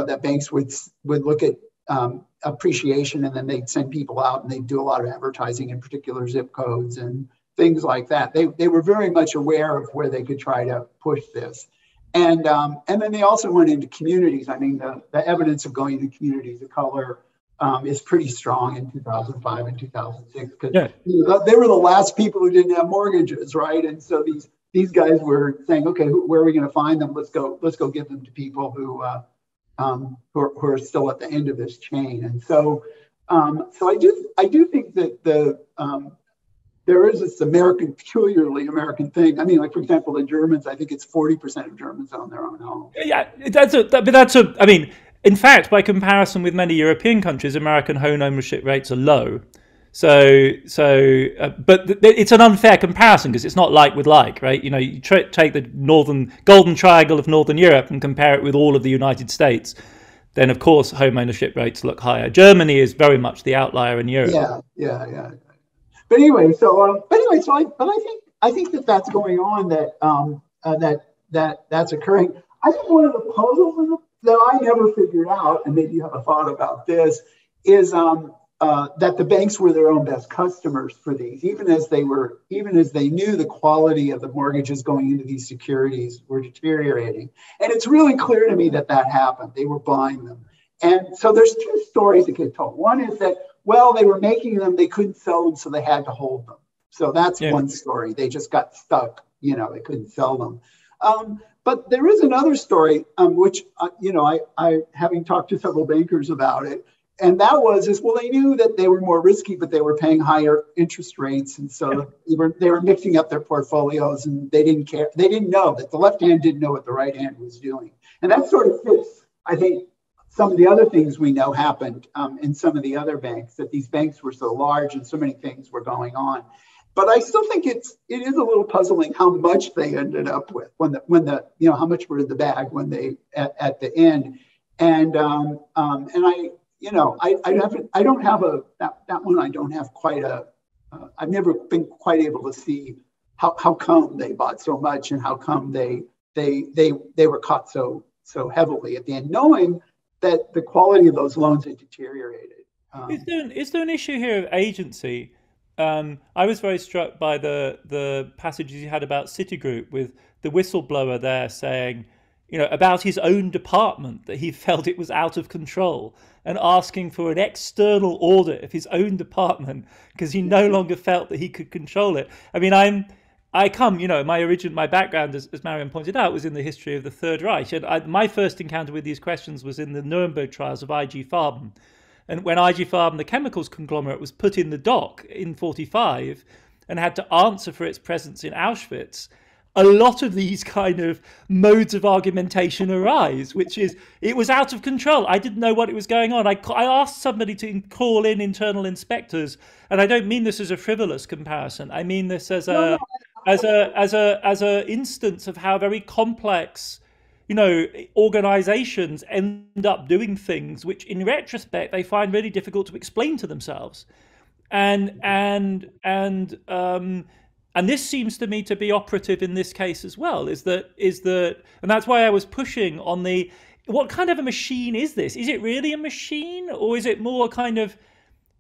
that banks would look at appreciation, and then they'd send people out and they'd do a lot of advertising in particular zip codes and things like that. They were very much aware of where they could try to push this. And then they also went into communities. I mean, the evidence of going to communities of color is pretty strong in 2005 and 2006 because Yeah. they were the last people who didn't have mortgages, right? And so these guys were saying, okay, where are we going to find them? Let's go give them to people who are still at the end of this chain. And so I do think that there is this peculiarly American thing. I mean, like, for example, the Germans, I think it's 40% of Germans own their own home. Yeah, I mean, in fact, by comparison with many European countries, American home ownership rates are low. But it's an unfair comparison because it's not like with like, right? You know, you take the golden triangle of Northern Europe and compare it with all of the United States, then of course home ownership rates look higher. Germany is very much the outlier in Europe. Yeah. But anyway, I think that's going on. That's occurring. I think one of the puzzles that I never figured out, and maybe you have a thought about this, is that the banks were their own best customers for these, even as they knew the quality of the mortgages going into these securities were deteriorating. And it's really clear to me that happened. They were buying them. And so there's two stories that get told. One is that, well, they were making them, they couldn't sell them, so they had to hold them. So that's one story. They just got stuck, they couldn't sell them. But there is another story, which, I having talked to several bankers about it, and that was, they knew that they were more risky, but they were paying higher interest rates. And so they were mixing up their portfolios, and they didn't care. They didn't know that the left hand didn't know what the right hand was doing. And that sort of fits, I think, some of the other things we know happened in some of the other banks, that these banks were so large and so many things were going on. But I still think it is a little puzzling how much they ended up with when how much were in the bag when they at the end. And I don't have that one. I don't have quite I've never been quite able to see how come they bought so much and how come they were caught so heavily at the end, knowing that the quality of those loans had deteriorated. Is there an issue here of agency? I was very struck by the passages you had about Citigroup, with the whistleblower there saying, about his own department, that he felt it was out of control, and asking for an external audit of his own department because he no longer felt that he could control it. I mean, my background, as Marion pointed out, was in the history of the Third Reich. And my first encounter with these questions was in the Nuremberg trials of IG Farben. And when IG Farben, the chemicals conglomerate, was put in the dock in 1945 and had to answer for its presence in Auschwitz, a lot of these kind of modes of argumentation arise, which is, it was out of control. I didn't know what was going on. I asked somebody to call in internal inspectors, and I don't mean this as a frivolous comparison. I mean this as a instance of how very complex, organizations end up doing things which, in retrospect, they find really difficult to explain to themselves, and this seems to me to be operative in this case as well. Is that, and that's why I was pushing on what kind of a machine is this? Is it really a machine, or is it more kind of,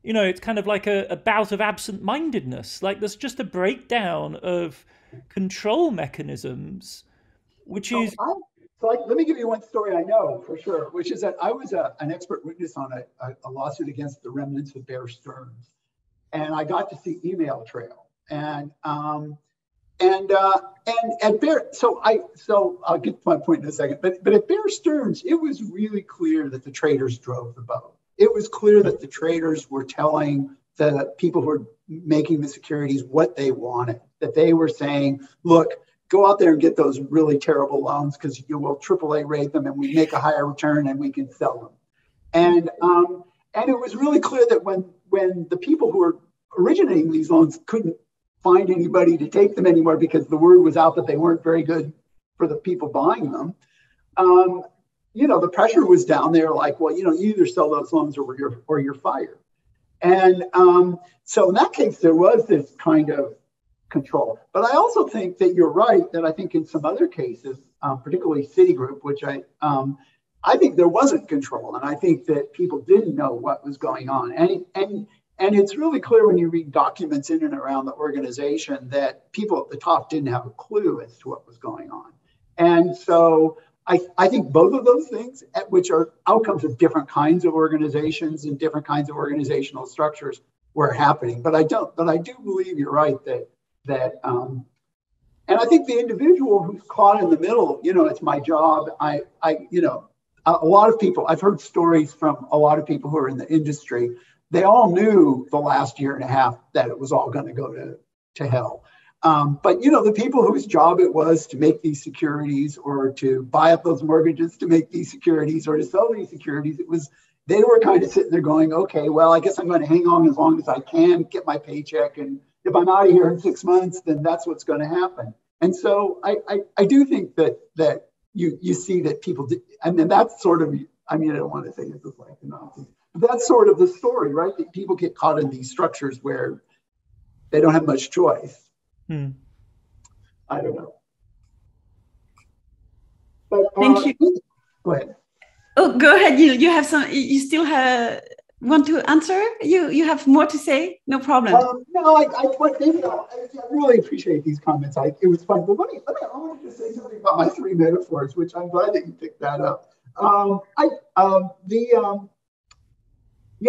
it's kind of like a bout of absent-mindedness? Like, there's just a breakdown of control mechanisms, which is. Let me give you one story I know for sure, which is that I was an expert witness on a lawsuit against the remnants of Bear Stearns, and I got to see email trail. And at Bear, so I'll get to my point in a second. But at Bear Stearns, it was really clear that the traders drove the boat. It was clear that the traders were telling the people who were making the securities what they wanted. That they were saying, "Look, go out there and get those really terrible loans because you will AAA rate them, and we make a higher return, and we can sell them." And it was really clear that when the people who were originating these loans couldn't find anybody to take them anymore because the word was out that they weren't very good for the people buying them, the pressure was down there, like, well, you either sell those loans or you're fired. And so in that case, there was this kind of control. But I also think that you're right, that I think in some other cases, particularly Citigroup, which I think there wasn't control. And I think that people didn't know what was going on. And it's really clear when you read documents in and around the organization that people at the top didn't have a clue as to what was going on. And so I think both of those things, which are outcomes of different kinds of organizations and different kinds of organizational structures, were happening. But I do believe you're right that and I think the individual who's caught in the middle, it's my job. A lot of people, I've heard stories from a lot of people who are in the industry. They all knew the last year and a half that it was all going to go to hell. But the people whose job it was to make these securities or to buy up those mortgages to make these securities or to sell these securities, they were kind of sitting there going, okay, well, I guess I'm going to hang on as long as I can, get my paycheck. And if I'm out of here in 6 months, then that's what's going to happen. And so I do think that you see that people do, and then that's sort of, I don't want to say this is like the Nazis, but that's sort of the story, right? That people get caught in these structures where they don't have much choice. I don't know. But, thank you. Go ahead. Oh, go ahead. You have some. You still want to answer? You have more to say? No problem. No, I really appreciate these comments. It was fun. But I wanted to say something about my 3 metaphors, which I'm glad that you picked that up.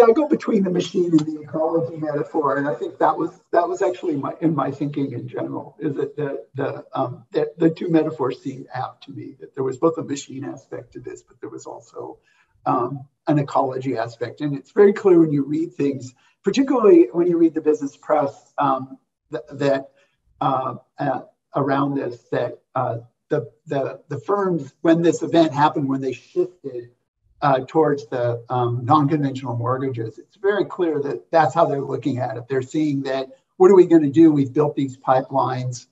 I go between the machine and the ecology metaphor, and I think that was actually in my thinking in general. Is that the 2 metaphors seemed apt to me. That there was both a machine aspect to this, but there was also an ecology aspect, and it's very clear when you read things, particularly when you read the business press that around this, that the firms, when this event happened, when they shifted towards the non-conventional mortgages, it's very clear that that's how they're looking at it. They're seeing that, what are we going to do? We've built these pipelines.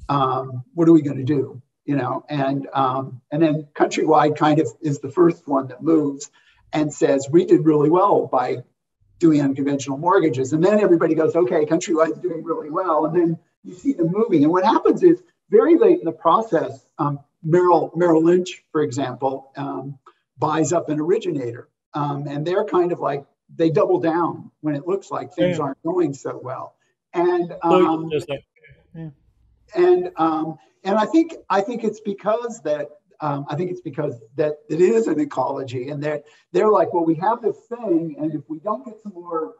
What are we going to do? And then Countrywide kind of is the first one that moves and says, we did really well by doing unconventional mortgages. And then everybody goes, okay, Countrywide's doing really well. And then you see them moving. And what happens is, very late in the process, Merrill Lynch, for example, buys up an originator. And they're kind of like, they double down when it looks like things aren't going so well. And I think it's because that it is an ecology, and they're like, well, we have this thing, and if we don't get some more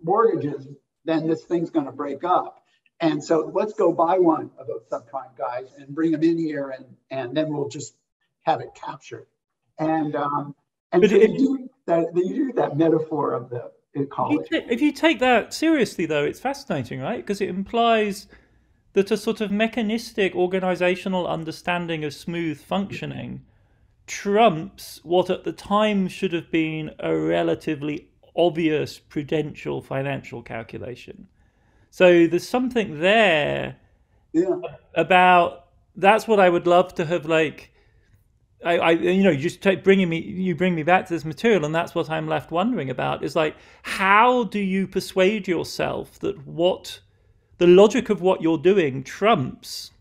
mortgages, then this thing's going to break up. And so let's go buy one of those subprime guys and bring them in here, and then we'll just have it captured. And so you do that metaphor of the ecology. If you take that seriously, though, it's fascinating, right? Because it implies that a sort of mechanistic organizational understanding of smooth functioning trumps what at the time should have been a relatively obvious prudential financial calculation. So there's something there about, that's what I would love to have, like, you bring me back to this material, and that's what I'm left wondering about, is like, how do you persuade yourself that the logic of what you're doing trumps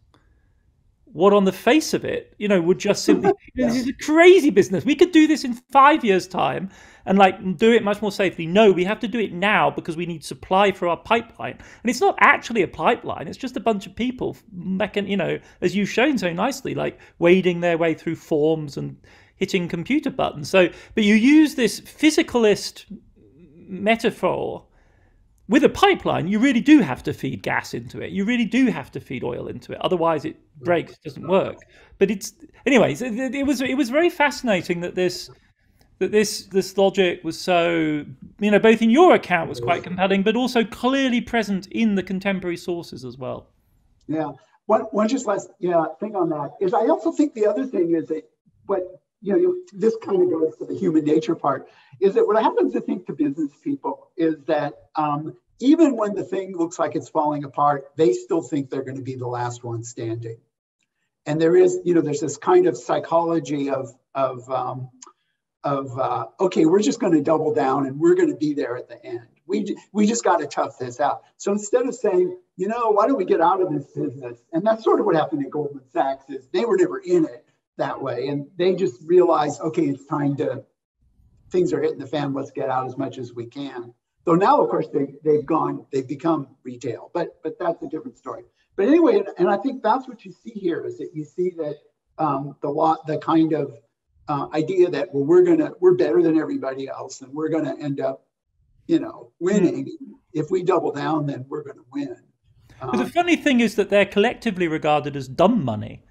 what on the face of it, would just simply, this is a crazy business. We could do this in 5 years' time and like do it much more safely. No, we have to do it now because we need supply for our pipeline. And it's not actually a pipeline. It's just a bunch of people, as you've shown so nicely, like wading their way through forms and hitting computer buttons. So, but you use this physicalist metaphor. With a pipeline, you really do have to feed gas into it. You really do have to feed oil into it. Otherwise, it breaks, it doesn't work. But anyways, it was very fascinating that this logic was so, both in your account was quite compelling, but also clearly present in the contemporary sources as well. Yeah. One just last thing on that is, I also think the other thing is that this kind of goes to the human nature part, is that what happens to think to business people is that even when the thing looks like it's falling apart, they still think they're going to be the last one standing. And there's this kind of psychology of okay, we're just going to double down and we're going to be there at the end. We just got to tough this out. So instead of saying, why don't we get out of this business? And that's sort of what happened at Goldman Sachs, is they were never in it that way. And they just realized, okay, it's time things are hitting the fan, let's get out as much as we can. So now, of course, they've become retail, but that's a different story. But anyway, and I think that's what you see here, is that you see that the kind of idea that, well, we're better than everybody else, and we're gonna end up, winning. If we double down, then we're gonna win. But the funny thing is that they're collectively regarded as dumb money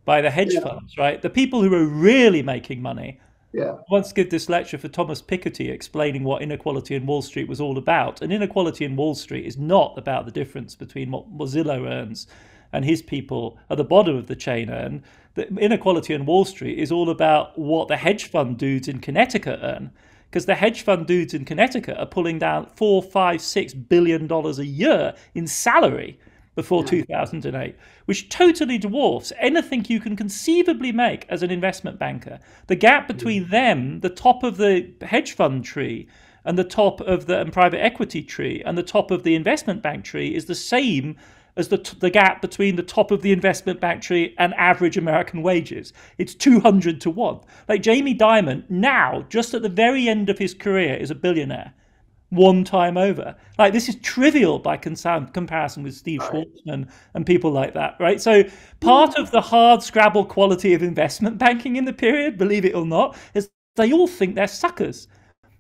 by the hedge funds, right? The people who are really making money. Yeah. Once give this lecture for Thomas Piketty explaining what inequality in Wall Street was all about. And inequality in Wall Street is not about the difference between what Mozilla earns and his people at the bottom of the chain earn. The inequality in Wall Street is all about what the hedge fund dudes in Connecticut earn. Because the hedge fund dudes in Connecticut are pulling down $4, $5, $6 billion a year in salary before 2008, which totally dwarfs anything you can conceivably make as an investment banker. The gap between them, the top of the hedge fund tree, and the top of the private equity tree, and the top of the investment bank tree is the same as the gap between the top of the investment bank tree and average American wages. It's 200 to 1. Like Jamie Dimon now, just at the very end of his career, is a billionaire. One time over. Like, this is trivial by comparison with Steve Schwarzman and people like that, right? So part of the hard scrabble quality of investment banking in the period, believe it or not, is they all think they're suckers.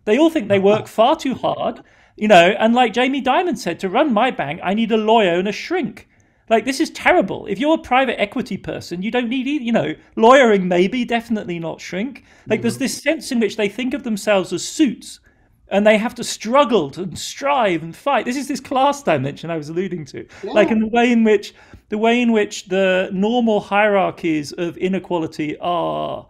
They all think they work far too hard, and like Jamie Dimon said, to run my bank, I need a lawyer and a shrink. Like, this is terrible. If you're a private equity person, you don't need, lawyering maybe, definitely not shrink. Like, there's this sense in which they think of themselves as suits, and they have to struggle and strive and fight. This is this class dimension I was alluding to, like in the way in which the normal hierarchies of inequality are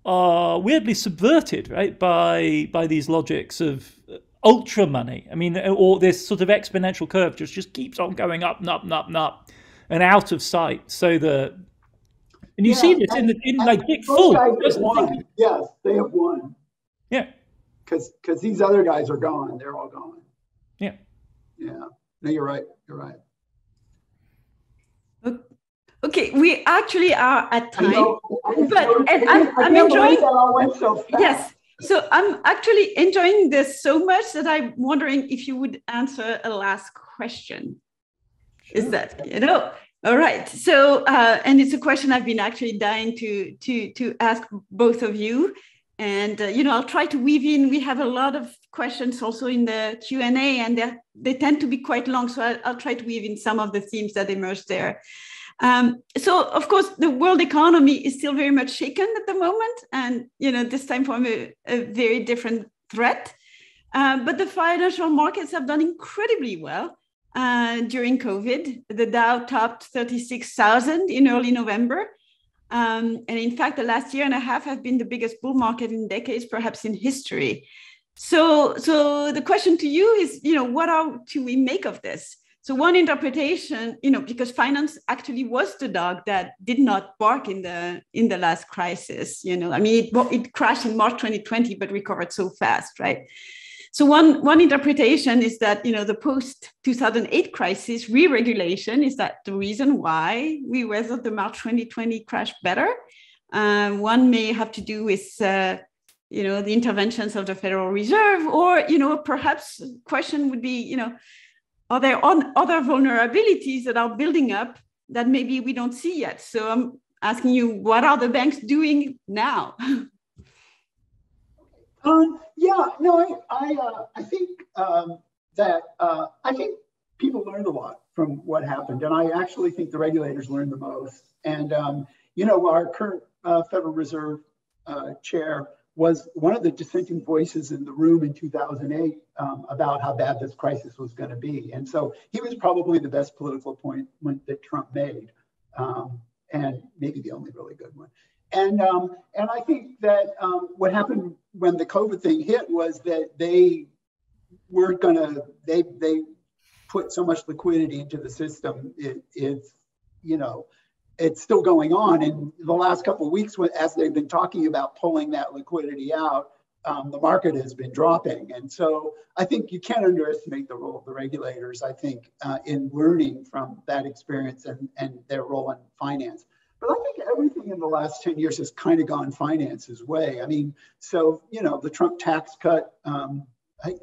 weirdly subverted, right, by these logics of ultra money. I mean, or this sort of exponential curve just keeps on going up and up and up and up and out of sight. So and you see this in like Dick Full. Yes, they have won. Yeah. Because these other guys are gone. They're all gone. Yeah. Yeah. No, you're right. You're right. Okay, we actually are at time, I'm enjoying. Yes, so I'm actually enjoying this so much that I'm wondering if you would answer a last question. Sure. Is that All right. So, and it's a question I've been actually dying to ask both of you. And, I'll try to weave in. We have a lot of questions also in the Q&A, and they tend to be quite long. So I'll try to weave in some of the themes that emerge there. So, of course, the world economy is still very much shaken at the moment. And, this time from a very different threat. But the financial markets have done incredibly well during COVID. The Dow topped 36,000 in early November. And in fact, the last year and a half have been the biggest bull market in decades, perhaps in history. So the question to you is, what do we make of this? So one interpretation, because finance actually was the dog that did not bark in the last crisis. It crashed in March 2020, but recovered so fast, right? So one interpretation is that, the post-2008 crisis re-regulation is that the reason why we weathered the March 2020 crash better. One may have to do with, the interventions of the Federal Reserve, or, perhaps the question would be, are there other vulnerabilities that are building up that maybe we don't see yet? So I'm asking you, what are the banks doing now? I think that I think people learned a lot from what happened, and I actually think the regulators learned the most. And our current Federal Reserve chair was one of the dissenting voices in the room in 2008 about how bad this crisis was going to be, and so he was probably the best political appointment that Trump made, and maybe the only really good one. And I think that what happened when the COVID thing hit was that they weren't going to, they put so much liquidity into the system. It's still going on. And the last couple of weeks, as they've been talking about pulling that liquidity out, the market has been dropping. And so I think you can't underestimate the role of the regulators, I think, in learning from that experience and their role in finance. But I think everything in the last 10 years has kind of gone finance's way. I mean, so, the Trump tax cut,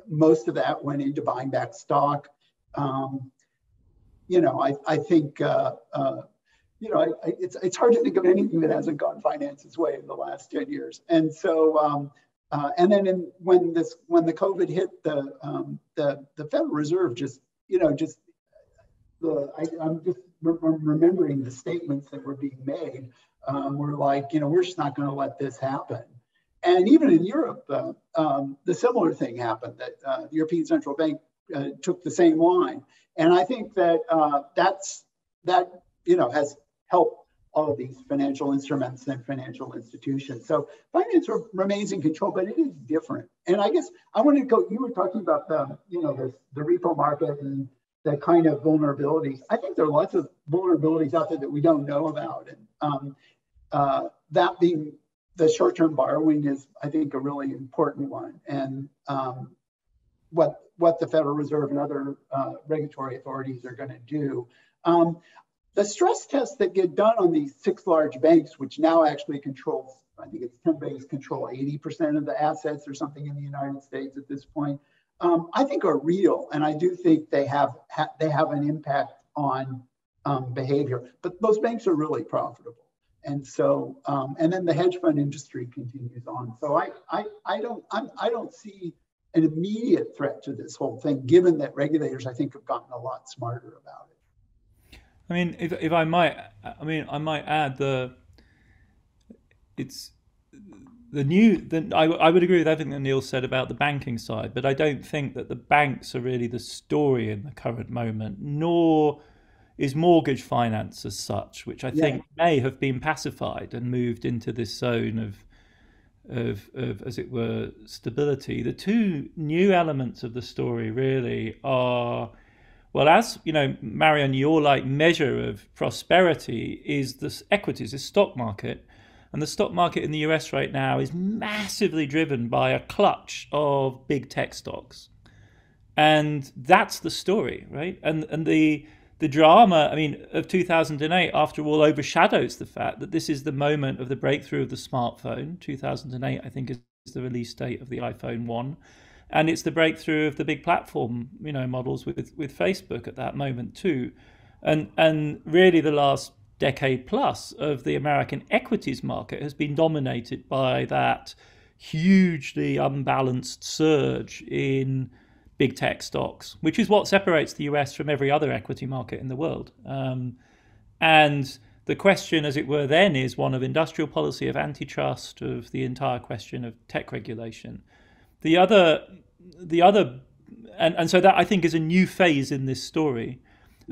most of that went into buying back stock. I think, it's hard to think of anything that hasn't gone finance's way in the last 10 years. And so, and then when the COVID hit, the Federal Reserve I'm just remembering the statements that were being made. We're like, we're just not going to let this happen. And even in Europe, the similar thing happened, that the European Central Bank took the same line. And I think that has helped all of these financial instruments and financial institutions. So finance remains in control, but it is different. And I guess I wanted to go, you were talking about the repo market and the kind of vulnerabilities. I think there are lots of vulnerabilities out there that we don't know about. And that being the short-term borrowing is, I think, a really important one. And what the Federal Reserve and other regulatory authorities are going to do. The stress tests that get done on these 6 large banks, which now actually controls, I think it's 10 banks control 80% of the assets or something in the United States at this point, I think are real. And I do think they have an impact on behavior. But those banks are really profitable. And so, and then the hedge fund industry continues on. So I don't see an immediate threat to this whole thing, given that regulators, I think, have gotten a lot smarter about it. I mean, if I might, I might add I would agree with everything that Neil said about the banking side, but I don't think that the banks are really the story in the current moment, nor is mortgage finance as such, which I think may have been pacified and moved into this zone of as it were, stability. The two new elements of the story really are, well, as you know, Marion, your measure of prosperity is the equities, the stock market. And the stock market in the US right now is massively driven by a clutch of big tech stocks. And that's the story, right? And the drama, of 2008, after all, overshadows the fact that this is the moment of the breakthrough of the smartphone. 2008, I think, is the release date of the iPhone 1. And it's the breakthrough of the big platform, models with Facebook at that moment too. And really the last decade plus of the American equities market has been dominated by that hugely unbalanced surge in big tech stocks, which is what separates the US from every other equity market in the world. And the question, as it were, then is one of industrial policy, of antitrust, of the entire question of tech regulation. The other, and so that I think is a new phase in this story.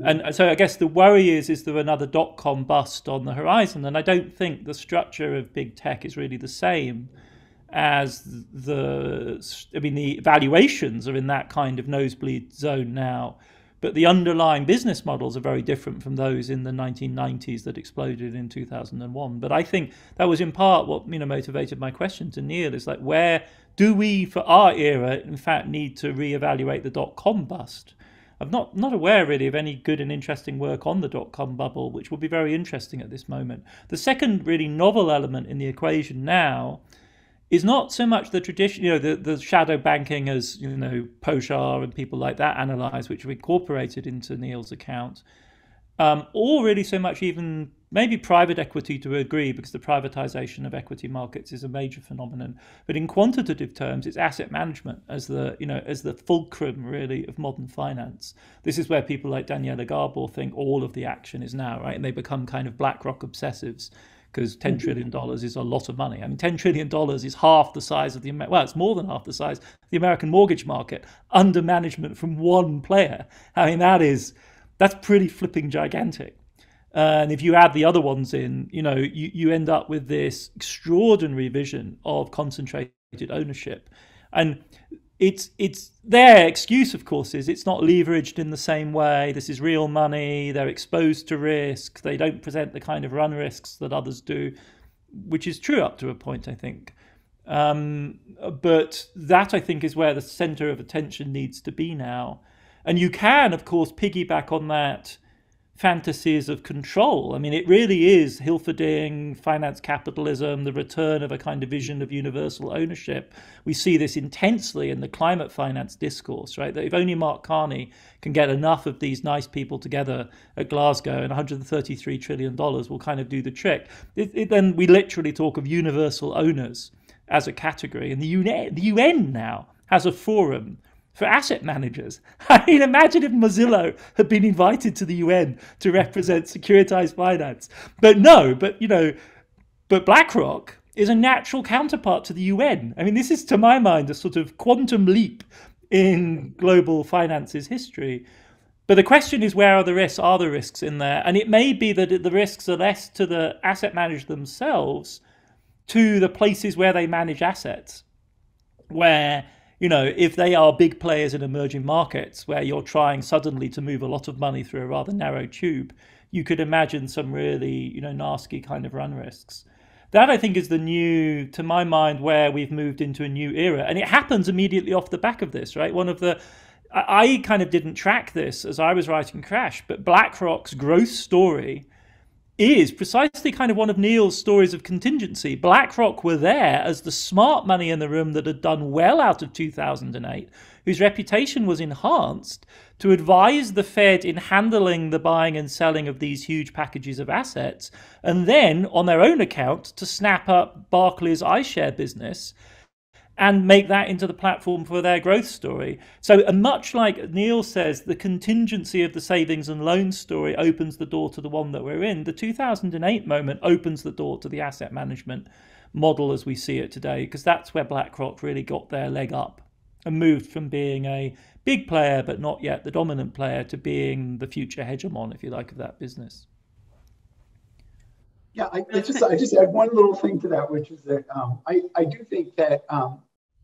And so I guess the worry is there another dot-com bust on the horizon? And I don't think the structure of big tech is really the same as the valuations are in that kind of nosebleed zone now. But the underlying business models are very different from those in the 1990s that exploded in 2001. But I think that was in part what motivated my question to Neil, is where do we, for our era, in fact, need to reevaluate the dot-com bust? I'm not aware really of any good and interesting work on the dot-com bubble, which will be very interesting at this moment. The second really novel element in the equation now is not so much the tradition, the shadow banking as, Poshar and people like that analyze, which are incorporated into Neil's account, or really so much even maybe private equity to a degree, because the privatization of equity markets is a major phenomenon. But in quantitative terms, it's asset management as the fulcrum really of modern finance. This is where people like Daniela Gabor think all of the action is now, right? And they become kind of BlackRock obsessives, because $10 trillion is a lot of money. $10 trillion is half the size of it's more than half the size of the American mortgage market under management from one player. That's pretty flipping gigantic. And if you add the other ones in, you end up with this extraordinary vision of concentrated ownership. And it's their excuse, of course, is it's not leveraged in the same way. This is real money. They're exposed to risk. They don't present the kind of run risks that others do, which is true up to a point, I think. But that, I think, is where the center of attention needs to be now. And you can, of course, piggyback on that fantasies of control. I mean, it really is Hilferding, finance capitalism, the return of a kind of vision of universal ownership. We see this intensely in the climate finance discourse, right? That if only Mark Carney can get enough of these nice people together at Glasgow, and $133 trillion will kind of do the trick. Then we literally talk of universal owners as a category. And the UN now has a forum for asset managers. I mean, imagine if Mozilla had been invited to the UN to represent securitized finance. But BlackRock is a natural counterpart to the UN. I mean, this is, to my mind, a sort of quantum leap in global finance's history. But the question is, where are the risks? Are there risks in there? And it may be that the risks are less to the asset managers themselves, to the places where they manage assets, where, if they are big players in emerging markets where you're trying suddenly to move a lot of money through a rather narrow tube, you could imagine some really, nasty kind of run risks. That, I think, is to my mind, where we've moved into a new era. And it happens immediately off the back of this, right? I kind of didn't track this as I was writing Crash, but BlackRock's growth story is precisely kind of one of Neil's stories of contingency. BlackRock were there as the smart money in the room that had done well out of 2008, whose reputation was enhanced to advise the Fed in handling the buying and selling of these huge packages of assets, and then on their own account to snap up Barclays' iShare business and make that into the platform for their growth story. So much like Neil says, the contingency of the savings and loan story opens the door to the one that we're in. The 2008 moment opens the door to the asset management model as we see it today, because that's where BlackRock really got their leg up and moved from being a big player, but not yet the dominant player, to being the future hegemon, if you like, of that business. Yeah, I just add one little thing to that, which is that I do think that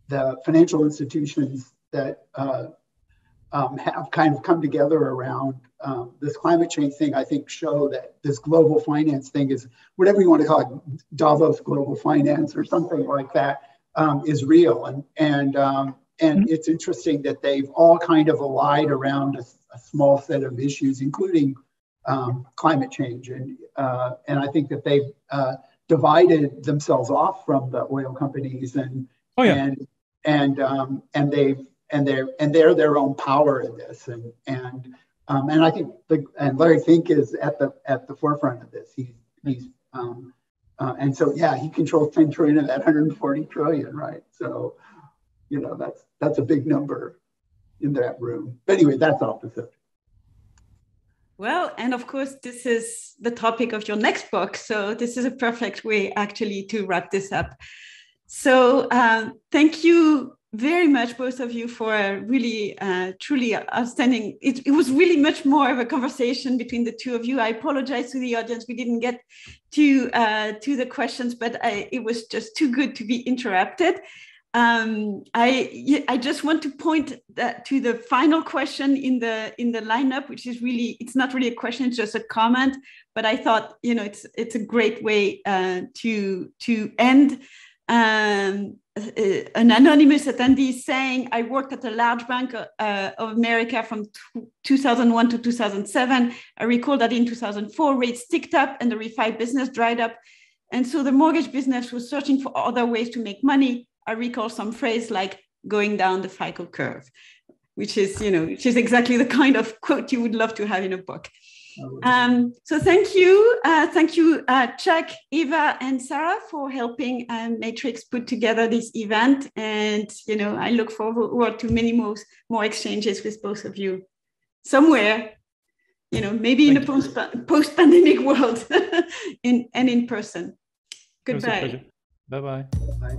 the financial institutions that have kind of come together around this climate change thing, I think, show that this global finance thing is, whatever you want to call it, Davos global finance or something like that, is real. And it's interesting that they've all kind of allied around a small set of issues, including climate change, and I think that they've divided themselves off from the oil companies, and they're their own power in this, and I think and Larry Fink is at the forefront of this. And so he controls 10 trillion of that 140 trillion, right? So that's a big number in that room. But anyway, that's off the subject. Well, and of course, this is the topic of your next book. So this is a perfect way actually to wrap this up. So thank you very much, both of you, for a really, truly outstanding. It was really much more of a conversation between the two of you. I apologize to the audience. We didn't get to the questions, but it was just too good to be interrupted. I just want to point to the final question in the lineup, which is really, it's not really a question, it's just a comment. But I thought, it's a great way to end. An anonymous attendee saying, I worked at a large bank of America from 2001 to 2007. I recall that in 2004, rates ticked up and the refi business dried up. And so the mortgage business was searching for other ways to make money. I recall some phrase like going down the FICO curve, which is exactly the kind of quote you would love to have in a book. So thank you, Chuck, Eva, and Sarah for helping Matrix put together this event. And I look forward to many more exchanges with both of you somewhere, maybe in a post-pandemic world, in person. Goodbye. Bye-bye. Bye.